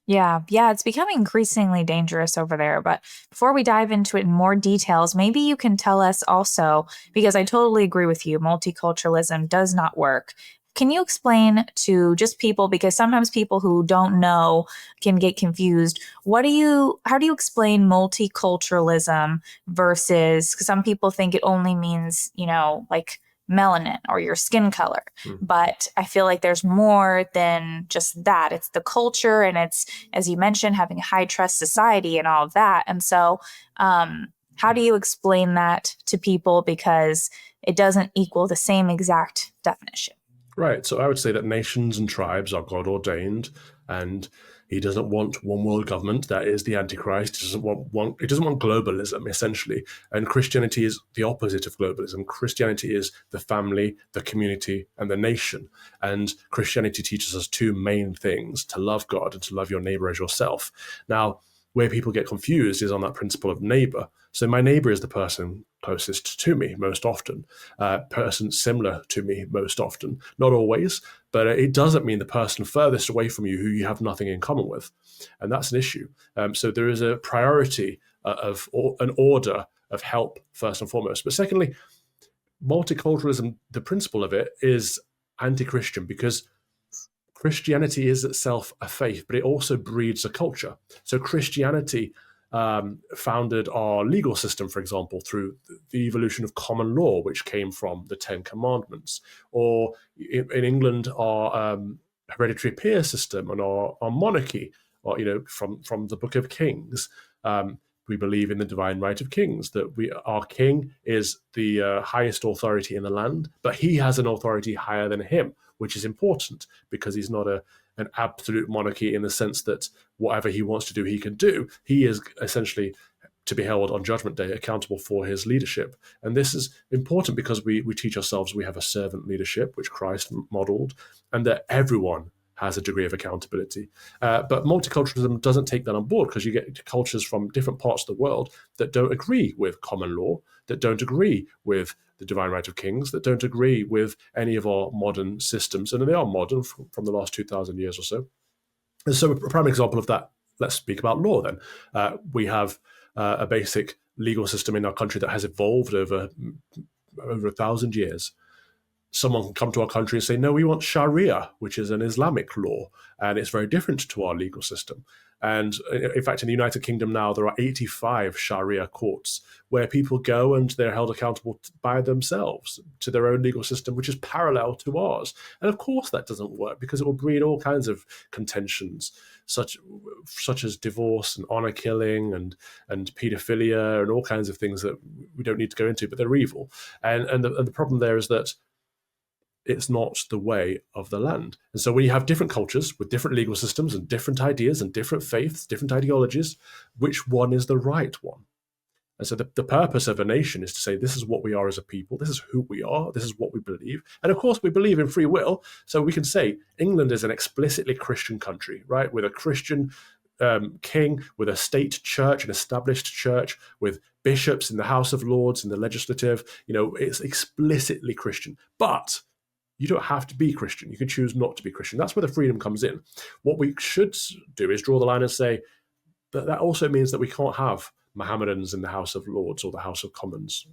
Yeah, it's becoming increasingly dangerous over there. But before we dive into it in more details, maybe you can tell us also, because I totally agree with you, multiculturalism does not work. Can you explain to just people, because sometimes people who don't know can get confused, how do you explain multiculturalism versus, because some people think it only means, like melanin or your skin color. Mm. But I feel like there's more than just that. It's the culture, and it's, as you mentioned, having a high trust society and all of that. And so how do you explain that to people? Because it doesn't equal the same exact definition. Right. So I would say that nations and tribes are God ordained, and he doesn't want one world government. That is the Antichrist. He doesn't want globalism, essentially. And Christianity is the opposite of globalism. Christianity is the family, the community, and the nation. And Christianity teaches us two main things: to love God and to love your neighbor as yourself. Now, where people get confused is on that principle of neighbor. So my neighbor is the person closest to me most often, person similar to me most often. Not always, but it doesn't mean the person furthest away from you who you have nothing in common with. And that's an issue. So there is a priority of an order of help first and foremost. But secondly, multiculturalism, the principle of it is anti-Christian, because Christianity is itself a faith, but it also breeds a culture. So Christianity founded our legal system, for example, through the evolution of common law, which came from the Ten Commandments. Or in England, our hereditary peer system and our monarchy, or from the Book of Kings. We believe in the divine right of kings, that our king is the highest authority in the land, but he has an authority higher than him, which is important because he's not an absolute monarchy in the sense that whatever he wants to do, he can do. He is essentially to be held on Judgment Day accountable for his leadership. And this is important because we teach ourselves we have a servant leadership, which Christ modeled, and that everyone has a degree of accountability. But multiculturalism doesn't take that on board, because you get cultures from different parts of the world that don't agree with common law, that don't agree with the divine right of kings, that don't agree with any of our modern systems. And they are modern from the last 2,000 years or so. And so a prime example of that, let's speak about law then. We have a basic legal system in our country that has evolved over 1,000 years. Someone can come to our country and say, no, we want Sharia, which is an Islamic law, and it's very different to our legal system. And in fact, in the United Kingdom now, there are 85 Sharia courts where people go and they're held accountable by themselves to their own legal system, which is parallel to ours. And of course, that doesn't work, because it will breed all kinds of contentions, such as divorce and honor killing and pedophilia and all kinds of things that we don't need to go into, but they're evil. And the problem there is that it's not the way of the land. And so when you have different cultures with different legal systems and different ideas and different faiths, different ideologies, which one is the right one? And so the purpose of a nation is to say, this is what we are as a people, this is who we are, this is what we believe. And of course, we believe in free will. So we can say England is an explicitly Christian country, right? With a Christian king, with a state church, an established church, with bishops in the House of Lords, in the legislative. It's explicitly Christian. But you don't have to be Christian. You can choose not to be Christian. That's where the freedom comes in. What we should do is draw the line and say that also means that we can't have Mohammedans in the House of Lords or the House of Commons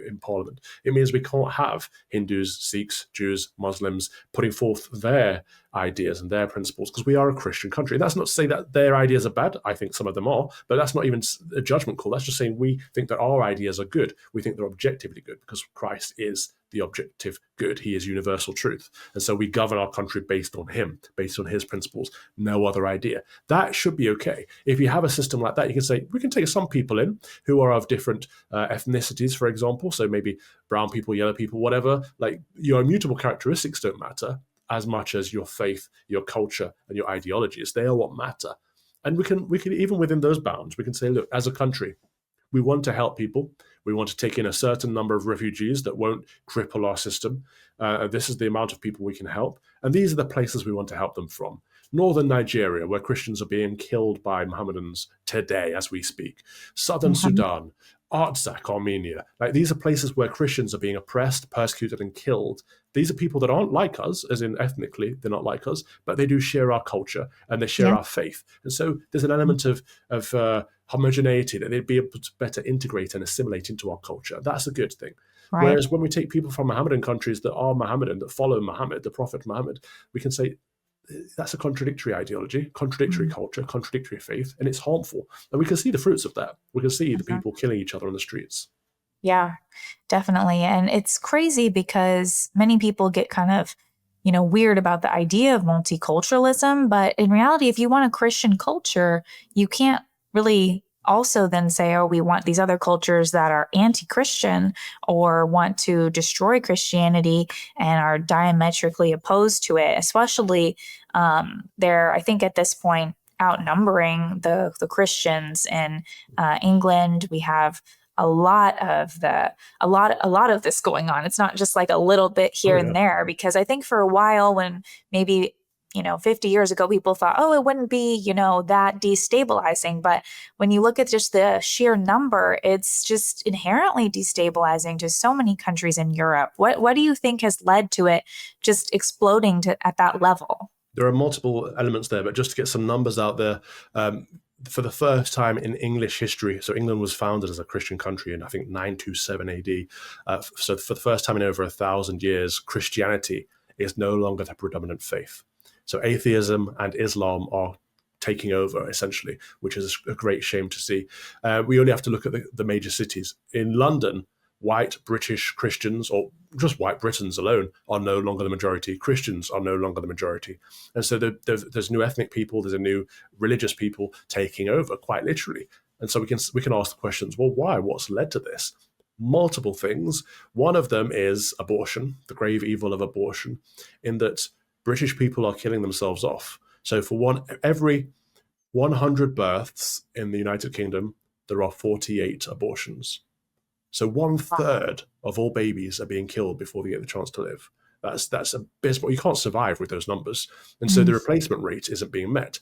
in Parliament. It means we can't have Hindus, Sikhs, Jews, Muslims putting forth their ideas and their principles, because we are a Christian country. And that's not to say that their ideas are bad. I think some of them are, but that's not even a judgment call. That's just saying we think that our ideas are good. We think they're objectively good because Christ is the objective good. He is universal truth. And so we govern our country based on him, based on his principles, no other idea. That should be okay. If you have a system like that, you can say, we can take some people in who are of different ethnicities, for example. So maybe brown people, yellow people, whatever. Like, your immutable characteristics don't matter as much as your faith, your culture, and your ideologies. They are what matter. And we can even within those bounds, we can say, look, as a country, we want to help people. We want to take in a certain number of refugees that won't cripple our system. This is the amount of people we can help. And these are the places we want to help them from. Northern Nigeria, where Christians are being killed by Mohammedans today as we speak. Southern Sudan, Artsakh, Armenia. Like, these are places where Christians are being oppressed, persecuted, and killed. These are people that aren't like us, as in ethnically, they're not like us, but they do share our culture and they share our faith. And so there's an element of homogeneity that they'd be able to better integrate and assimilate into our culture. That's a good thing. Right. Whereas when we take people from Mohammedan countries that are Mohammedan, that follow Muhammad, the Prophet Muhammad, we can say that's a contradictory ideology, contradictory culture, contradictory faith, and it's harmful. And we can see the fruits of that. We can see the people killing each other on the streets. Yeah, definitely. And it's crazy because many people get kind of, weird about the idea of multiculturalism. But in reality, if you want a Christian culture, you can't really also then say, oh, we want these other cultures that are anti Christian or want to destroy Christianity and are diametrically opposed to it, especially they're, I think, at this point, outnumbering the Christians in England. We have a lot of this going on. It's not just like a little bit Oh here yeah. and there, because I think for a while, when maybe 50 years ago, people thought, oh, it wouldn't be that destabilizing. But when you look at just the sheer number, it's just inherently destabilizing to so many countries in Europe. What do you think has led to it just exploding at that level? There are multiple elements there, but just to get some numbers out there, for the first time in English history, so England was founded as a Christian country in, I think, 927 AD. So for the first time in over 1,000 years, Christianity is no longer the predominant faith. So atheism and Islam are taking over, essentially, which is a great shame to see. We only have to look at the major cities. In London, white British Christians, or just white Britons alone, are no longer the majority. Christians are no longer the majority. And so there's new ethnic people, there's a new religious people taking over, quite literally. And so we can ask the questions, well, why? What's led to this? Multiple things. One of them is abortion, the grave evil of abortion, in that British people are killing themselves off. So for every 100 births in the United Kingdom, there are 48 abortions. So 1/3 of all babies are being killed before they get the chance to live. That's abysmal. You can't survive with those numbers. And so the replacement rate isn't being met.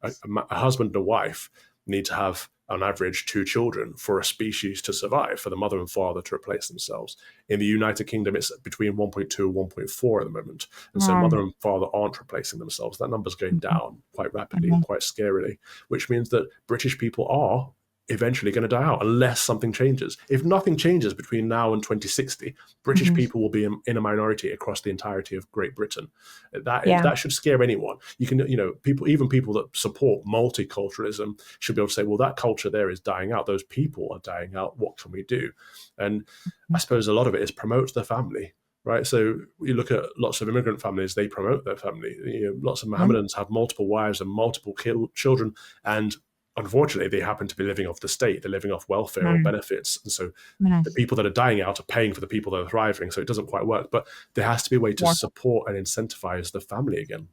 A husband and a wife need to have, on average, 2 children for a species to survive, for the mother and father to replace themselves. In the United Kingdom, it's between 1.2 and 1.4 at the moment. And so mother and father aren't replacing themselves. That number's going down quite rapidly and quite scarily, which means that British people are eventually going to die out unless something changes. If nothing changes between now and 2060, British people will be in a minority across the entirety of Great Britain. That should scare anyone. You can, people that support multiculturalism should be able to say, well, that culture there is dying out. Those people are dying out. What can we do? And I suppose a lot of it is promote the family. Right, so you look at lots of immigrant families; they promote their family. Lots of Mohammedans have multiple wives and multiple children, and unfortunately, they happen to be living off the state. They're living off welfare or benefits. And so the people that are dying out are paying for the people that are thriving. So it doesn't quite work. But there has to be a way to support and incentivize the family again.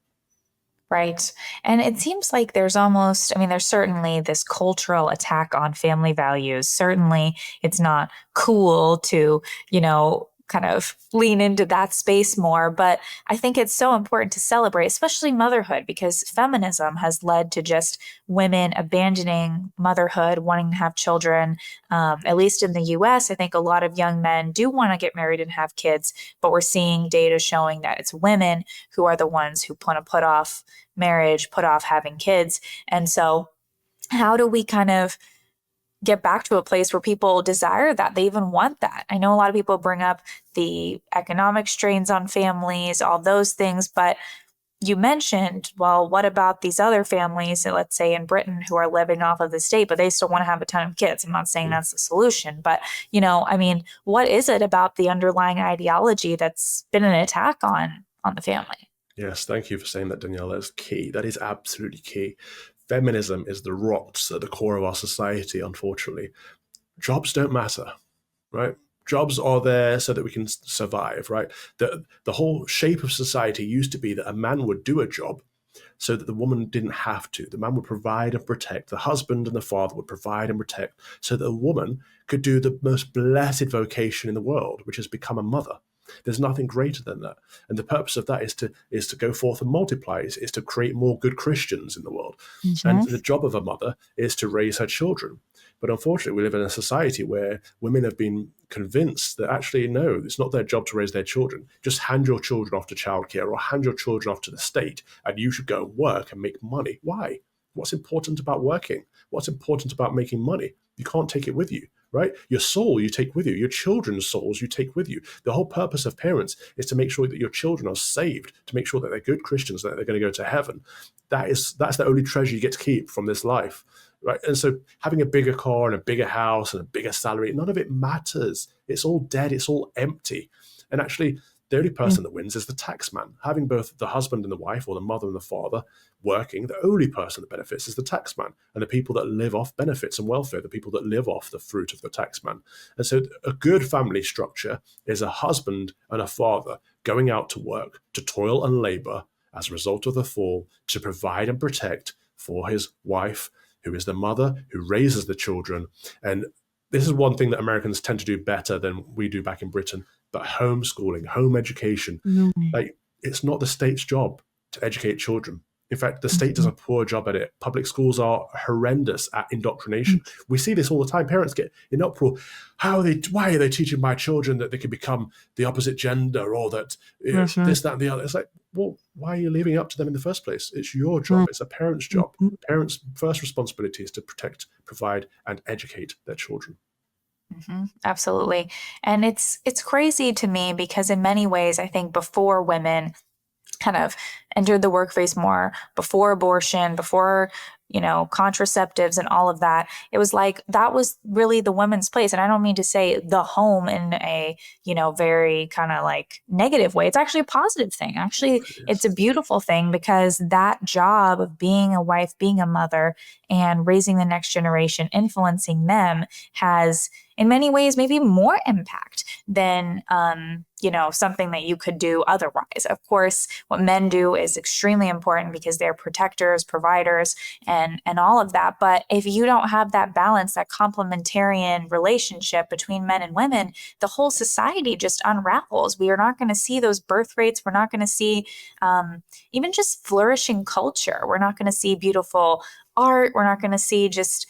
Right. And it seems like there's certainly this cultural attack on family values. Certainly, it's not cool to, kind of lean into that space more. But I think it's so important to celebrate, especially motherhood, because feminism has led to just women abandoning motherhood, wanting to have children. At least in the US, I think a lot of young men do want to get married and have kids, but we're seeing data showing that it's women who are the ones who want to put off marriage, put off having kids. And so how do we kind of get back to a place where people desire that, they even want that? I know a lot of people bring up the economic strains on families, all those things, but you mentioned, well, what about these other families, let's say in Britain, who are living off of the state, but they still want to have a ton of kids? I'm not saying that's the solution, but, what is it about the underlying ideology that's been an attack on the family? Yes, thank you for saying that, Danielle. That's key. That is absolutely key. Feminism is the rocks at the core of our society, unfortunately. Jobs don't matter, right? Jobs are there so that we can survive, right? The whole shape of society used to be that a man would do a job so that the woman didn't have to. The man would provide and protect. The husband and the father would provide and protect so that a woman could do the most blessed vocation in the world, which is become a mother. There's nothing greater than that. And the purpose of that is to go forth and multiply, is to create more good Christians in the world. And the job of a mother is to raise her children. But unfortunately, we live in a society where women have been convinced that actually, no, it's not their job to raise their children. Just hand your children off to childcare or hand your children off to the state, and you should go and work and make money. Why? What's important about working? What's important about making money? You can't take it with you. Right? Your soul you take with you, your children's souls you take with you. The whole purpose of parents is to make sure that your children are saved, to make sure that they're good Christians, that they're going to go to heaven. That's the only treasure you get to keep from this life. right? And so having a bigger car and a bigger house and a bigger salary, none of it matters. It's all dead. It's all empty. And actually, the only person that wins is the tax man. Having both the husband and the wife, or the mother and the father working, the only person that benefits is the tax man. And the people that live off benefits and welfare, the people that live off the fruit of the tax man. And so a good family structure is a husband and a father going out to work, to toil and labor as a result of the fall, to provide and protect for his wife, who is the mother who raises the children. And this is one thing that Americans tend to do better than we do back in Britain. But homeschooling, home education, like, it's not the state's job to educate children. In fact, the state does a poor job at it. Public schools are horrendous at indoctrination. We see this all the time. Parents get in uproar. Why are they teaching my children that they can become the opposite gender, or that this, that, and the other? It's like, well, why are you leaving it up to them in the first place? It's your job. It's a parent's job. Parents' first responsibility is to protect, provide, and educate their children. Absolutely. And it's crazy to me because in many ways, I think before women kind of entered the workforce more, before abortion, before, contraceptives and all of that, it was like that was really the women's place. And I don't mean to say the home in a, very kind of like negative way. It's actually a positive thing. Actually, it's a beautiful thing, because that job of being a wife, being a mother, and raising the next generation, influencing them, has in many ways maybe more impact than something that you could do otherwise. Of course, what men do is extremely important because they're protectors, providers, and all of that. But if you don't have that balance, that complementarian relationship between men and women, the whole society just unravels. We are not going to see those birth rates. We're not going to see even just flourishing culture. We're not going to see beautiful art. We're not going to see just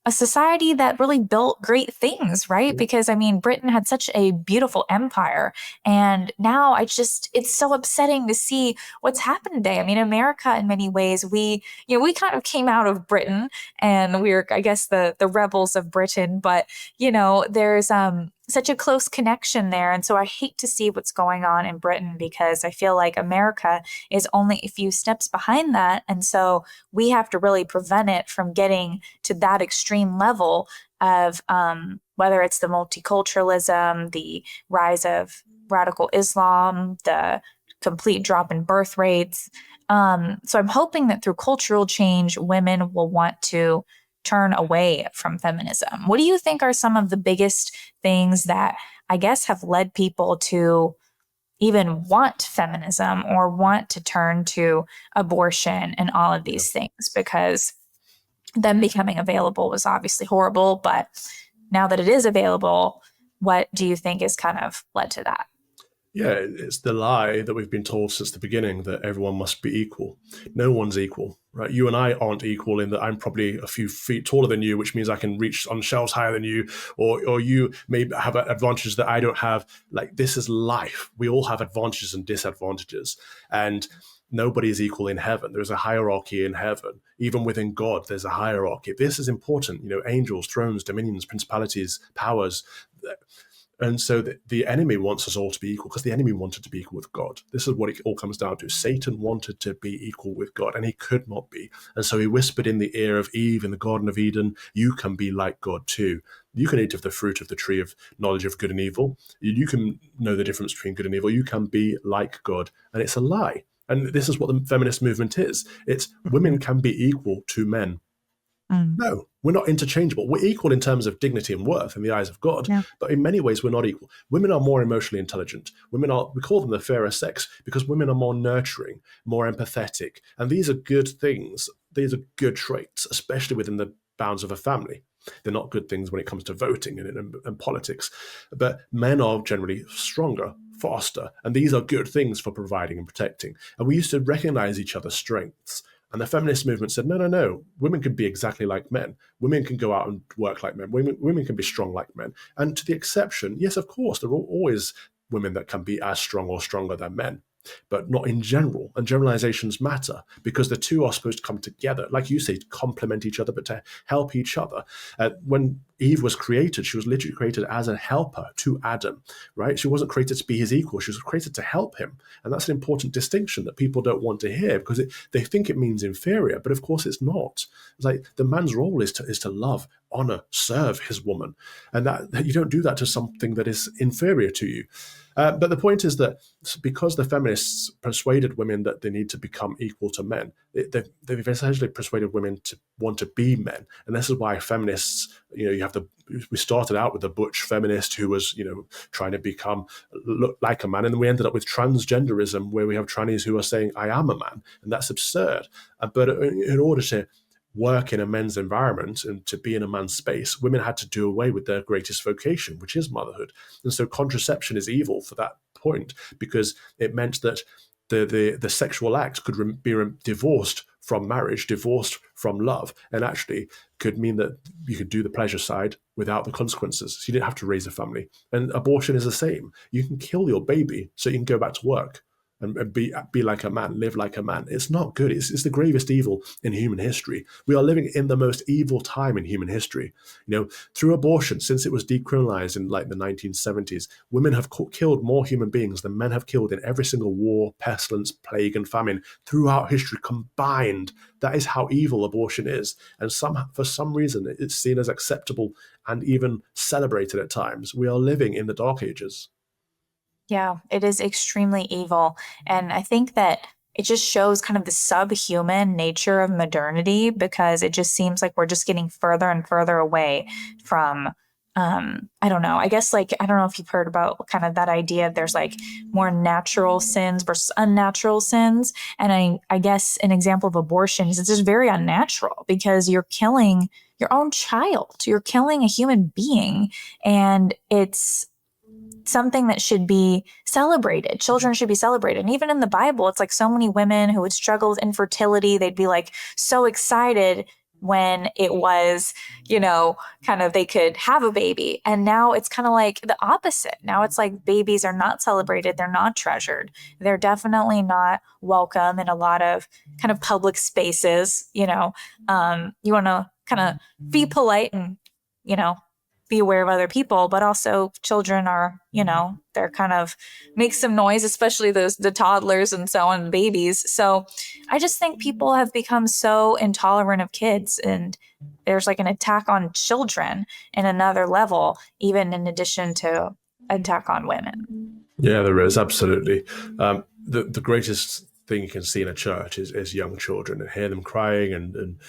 a society that really built great things, right? Because Britain had such a beautiful empire, and now it's so upsetting to see what's happened today. America, in many ways, we kind of came out of Britain, and we're, I guess, the rebels of Britain, but there's such a close connection there. And so I hate to see what's going on in Britain, because I feel like America is only a few steps behind that. And so we have to really prevent it from getting to that extreme level of whether it's the multiculturalism, the rise of radical Islam, the complete drop in birth rates. So I'm hoping that through cultural change, women will want to turn away from feminism. What do you think are some of the biggest things that I guess have led people to even want feminism or want to turn to abortion and all of these things? Because them becoming available was obviously horrible, but now that it is available, what do you think has kind of led to that? Yeah, it's the lie that we've been told since the beginning, that everyone must be equal. No one's equal, right? You and I aren't equal in that I'm probably a few feet taller than you, which means I can reach on shelves higher than you, or you may have advantages that I don't have. Like, this is life. We all have advantages and disadvantages, and nobody is equal in heaven. There's a hierarchy in heaven. Even within God, there's a hierarchy. This is important. Angels, thrones, dominions, principalities, powers. And so the enemy wants us all to be equal, because the enemy wanted to be equal with God. This is what it all comes down to. Satan wanted to be equal with God, and he could not be. And so he whispered in the ear of Eve in the Garden of Eden, you can be like God too. You can eat of the fruit of the tree of knowledge of good and evil. You can know the difference between good and evil. You can be like God. And it's a lie. And this is what the feminist movement is. It's women can be equal to men. No, we're not interchangeable. We're equal in terms of dignity and worth in the eyes of God, but in many ways we're not equal. Women are more emotionally intelligent. We call them the fairer sex because women are more nurturing, more empathetic. And these are good things. These are good traits, especially within the bounds of a family. They're not good things when it comes to voting and politics. But men are generally stronger, faster, and these are good things for providing and protecting. And we used to recognize each other's strengths. And the feminist movement said, no, women can be exactly like men. Women can go out and work like men. Women can be strong like men. And to the exception, yes, of course, there are always women that can be as strong or stronger than men. but not in general. And generalizations matter because the two are supposed to come together, like you say, to complement each other, but to help each other. When Eve was created, she was literally created as a helper to Adam, right? She wasn't created to be his equal. She was created to help him. And that's an important distinction that people don't want to hear because they think it means inferior, but of course it's not. It's like the man's role is to love, honor, serve his woman. And that you don't do that to something that is inferior to you. But the point is that because the feminists persuaded women that they need to become equal to men, they've essentially persuaded women to want to be men. And this is why feminists, we started out with the butch feminist who was, trying to look like a man. And then we ended up with transgenderism, where we have trannies who are saying, I am a man. And that's absurd. But in order to work in a men's environment and to be in a man's space, women had to do away with their greatest vocation, which is motherhood. And so contraception is evil for that point, because it meant that the sexual act could be divorced from marriage, divorced from love, and actually could mean that you could do the pleasure side without the consequences. So you didn't have to raise a family. And abortion is the same. You can kill your baby so you can go back to work and be like a man, live like a man. It's not good. It's the gravest evil in human history. We are living in the most evil time in human history. Through abortion, since it was decriminalized in like the 1970s, women have killed more human beings than men have killed in every single war, pestilence, plague, and famine throughout history combined. That is how evil abortion is. And for some reason, it's seen as acceptable and even celebrated at times. We are living in the dark ages. Yeah, it is extremely evil. And I think that it just shows kind of the subhuman nature of modernity, because it just seems like we're just getting further and further away from, I don't know. I guess I don't know if you've heard about kind of that idea. There's like more natural sins versus unnatural sins. And I guess an example of abortion is it's just very unnatural because you're killing your own child. You're killing a human being, and it's something that should be celebrated. Children should be celebrated. And even in the Bible, it's like so many women who would struggle with infertility, they'd be like so excited when it was, kind of they could have a baby. And now it's kind of like the opposite. Now it's like babies are not celebrated. They're not treasured. They're definitely not welcome in a lot of kind of public spaces. You want to kind of be polite and, be aware of other people, but also children are, they're kind of make some noise, especially the toddlers and so on, babies. So I just think people have become so intolerant of kids, and there's like an attack on children in another level, even in addition to attack on women. Yeah, there is, absolutely. The greatest thing you can see in a church is young children, and hear them crying and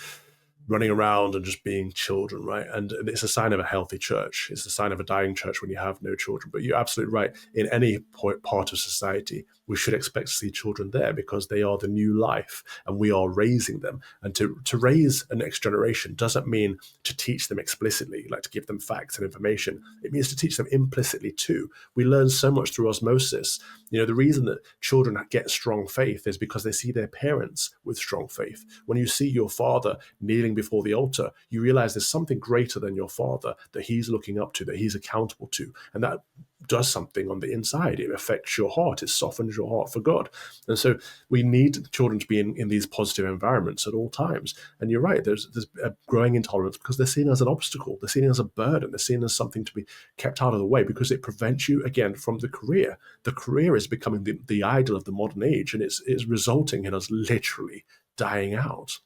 running around and just being children, right? And it's a sign of a healthy church. It's a sign of a dying church when you have no children. But you're absolutely right. In any part of society, we should expect to see children there because they are the new life and we are raising them. And to raise a next generation doesn't mean to teach them explicitly, like to give them facts and information. It means to teach them implicitly too. We learn so much through osmosis. The reason that children get strong faith is because they see their parents with strong faith. When you see your father kneeling before the altar, you realize there's something greater than your father that he's looking up to, that he's accountable to. And that does something on the inside. It affects your heart. It softens your heart for God. And so we need children to be in these positive environments at all times. And you're right, there's a growing intolerance because they're seen as an obstacle. They're seen as a burden. They're seen as something to be kept out of the way because it prevents you, again, from the career. The career is becoming the idol of the modern age, and it's resulting in us literally dying out.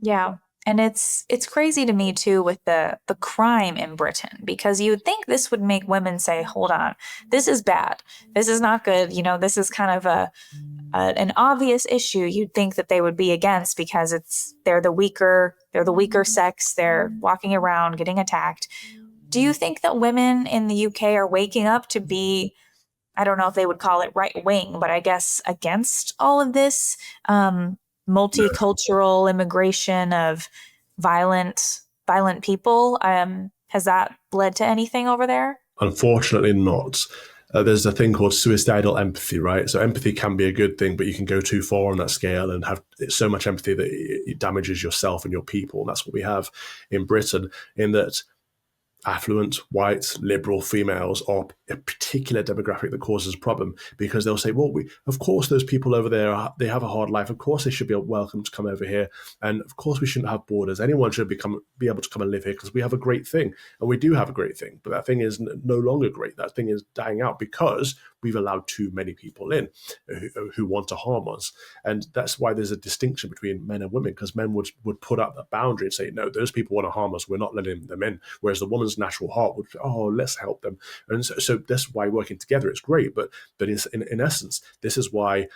Yeah. And it's crazy to me too with the crime in Britain, because you would think this would make women say, hold on, this is bad. This is not good. This is kind of an obvious issue you'd think that they would be against because they're the weaker sex. They're walking around getting attacked. Do you think that women in the UK are waking up to be, I don't know if they would call it right wing, but I guess against all of this multicultural immigration of violent people? Has that led to anything over there? Unfortunately not. There's a thing called suicidal empathy, right? So empathy can be a good thing, but you can go too far on that scale and have so much empathy that it damages yourself and your people. And that's what we have in Britain, in that affluent, white, liberal females are a particular demographic that causes a problem, because they'll say, well, of course those people over there, they have a hard life. Of course they should be welcome to come over here. And of course we shouldn't have borders. Anyone should be able to come and live here because we have a great thing. And we do have a great thing. But that thing is no longer great. That thing is dying out because we've allowed too many people in who want to harm us. And that's why there's a distinction between men and women, because men would put up that boundary and say, no, those people want to harm us, we're not letting them in. Whereas the woman's natural heart would, oh, let's help them. And so that's why working together is great. But in essence, this is why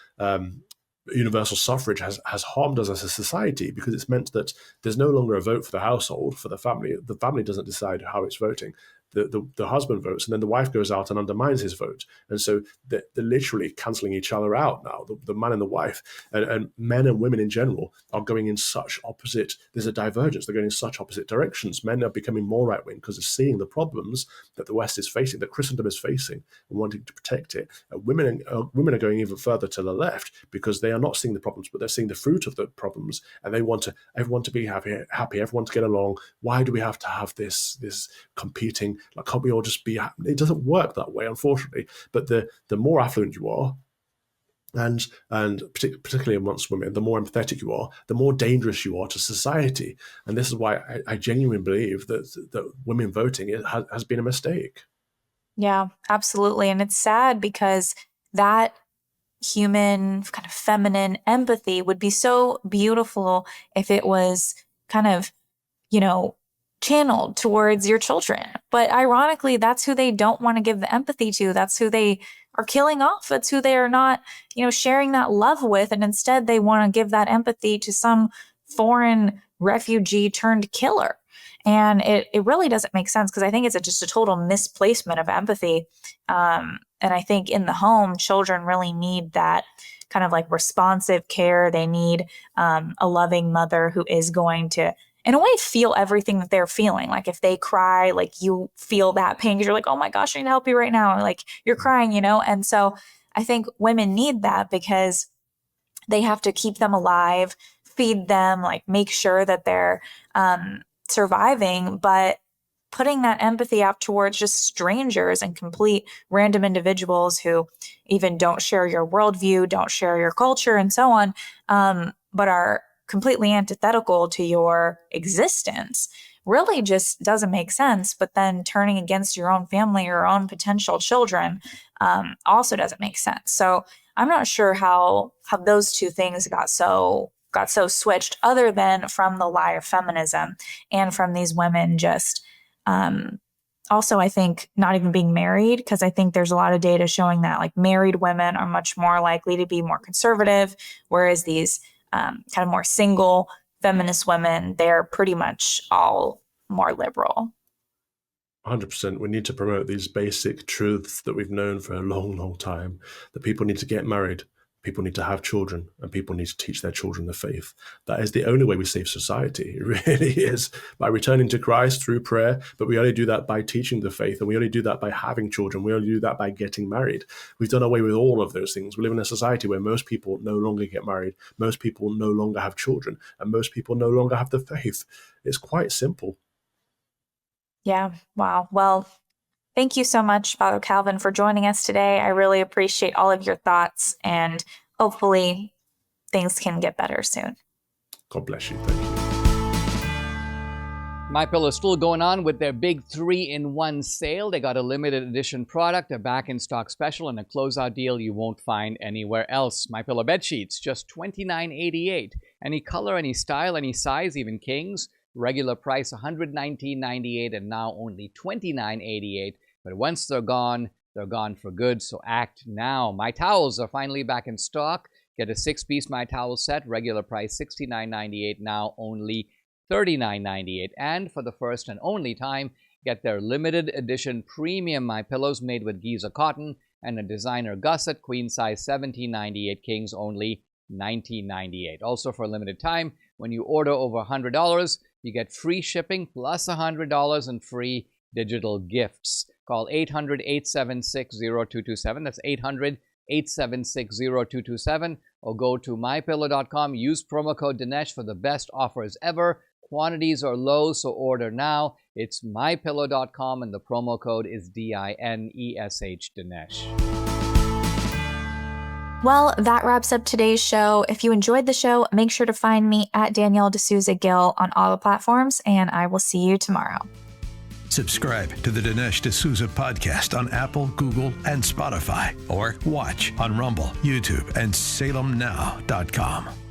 universal suffrage has harmed us as a society, because it's meant that there's no longer a vote for the household, for the family. The family doesn't decide how it's voting. The husband votes, and then the wife goes out and undermines his vote. And so they're literally cancelling each other out now, the man and the wife. And men and women in general are going in such opposite, there's a divergence, they're going in such opposite directions. Men are becoming more right-wing because they're seeing the problems that the West is facing, that Christendom is facing, and wanting to protect it. And women are going even further to the left because they are not seeing the problems, but they're seeing the fruit of the problems, and they want everyone to be happy, everyone to get along. Why do we have to have this competing? Like, can't we all just be happy? It doesn't work that way, unfortunately. But the more affluent you are, and particularly amongst women, the more empathetic you are, the more dangerous you are to society. And this is why I genuinely believe that women voting has been a mistake. Yeah, absolutely. And it's sad because that human kind of feminine empathy would be so beautiful if it was kind of, channeled towards your children. But ironically, that's who they don't want to give the empathy to. That's who they are killing off. That's who they are not, sharing that love with. And instead they want to give that empathy to some foreign refugee turned killer. And it really doesn't make sense, because I think it's just a total misplacement of empathy. And I think in the home, children really need that kind of like responsive care. They need a loving mother who is going to, in a way, feel everything that they're feeling. Like if they cry, like you feel that pain because you're like, oh my gosh, I need to help you right now. Like you're crying, And so I think women need that because they have to keep them alive, feed them, like make sure that they're surviving, but putting that empathy out towards just strangers and complete random individuals who even don't share your worldview, don't share your culture and so on, but are completely antithetical to your existence really just doesn't make sense. But then turning against your own family, your own potential children, also doesn't make sense. So I'm not sure how those two things got so switched, other than from the lie of feminism and from these women just also, I think, not even being married, because I think there's a lot of data showing that like married women are much more likely to be more conservative, whereas these kind of more single feminist women, they're pretty much all more liberal. 100%. We need to promote these basic truths that we've known for a long, long time, that people need to get married, people need to have children, and people need to teach their children the faith. That is the only way we save society. It really is, by returning to Christ through prayer. But we only do that by teaching the faith, and we only do that by having children. We only do that by getting married. We've done away with all of those things. We live in a society where most people no longer get married, most people no longer have children, and most people no longer have the faith. It's quite simple. Yeah. Wow. Well, thank you so much, Father Calvin, for joining us today. I really appreciate all of your thoughts, and hopefully things can get better soon. God bless you. Thank you. MyPillow is still going on with their big 3-in-1 sale. They got a limited edition product, a back in stock special, and a closeout deal you won't find anywhere else. MyPillow bed sheets, just $29.88. Any color, any style, any size, even kings. Regular price $119.98, and now only $29.88. But once they're gone for good, so act now. My towels are finally back in stock. Get a 6-piece My Towel set, regular price $69.98, now only $39.98. And for the first and only time, get their limited edition premium My Pillows made with Giza cotton and a designer gusset, queen size $17.98, kings only $19.98. Also for a limited time, when you order over $100, you get free shipping plus $100 in free digital gifts. Call 800-876-0227. That's 800-876-0227. Or go to mypillow.com. Use promo code Dinesh for the best offers ever. Quantities are low, so order now. It's mypillow.com, and the promo code is DINESH, Dinesh. Well, that wraps up today's show. If you enjoyed the show, make sure to find me at Danielle D'Souza Gill on all the platforms, and I will see you tomorrow. Subscribe to the Dinesh D'Souza podcast on Apple, Google, and Spotify, or watch on Rumble, YouTube, and SalemNow.com.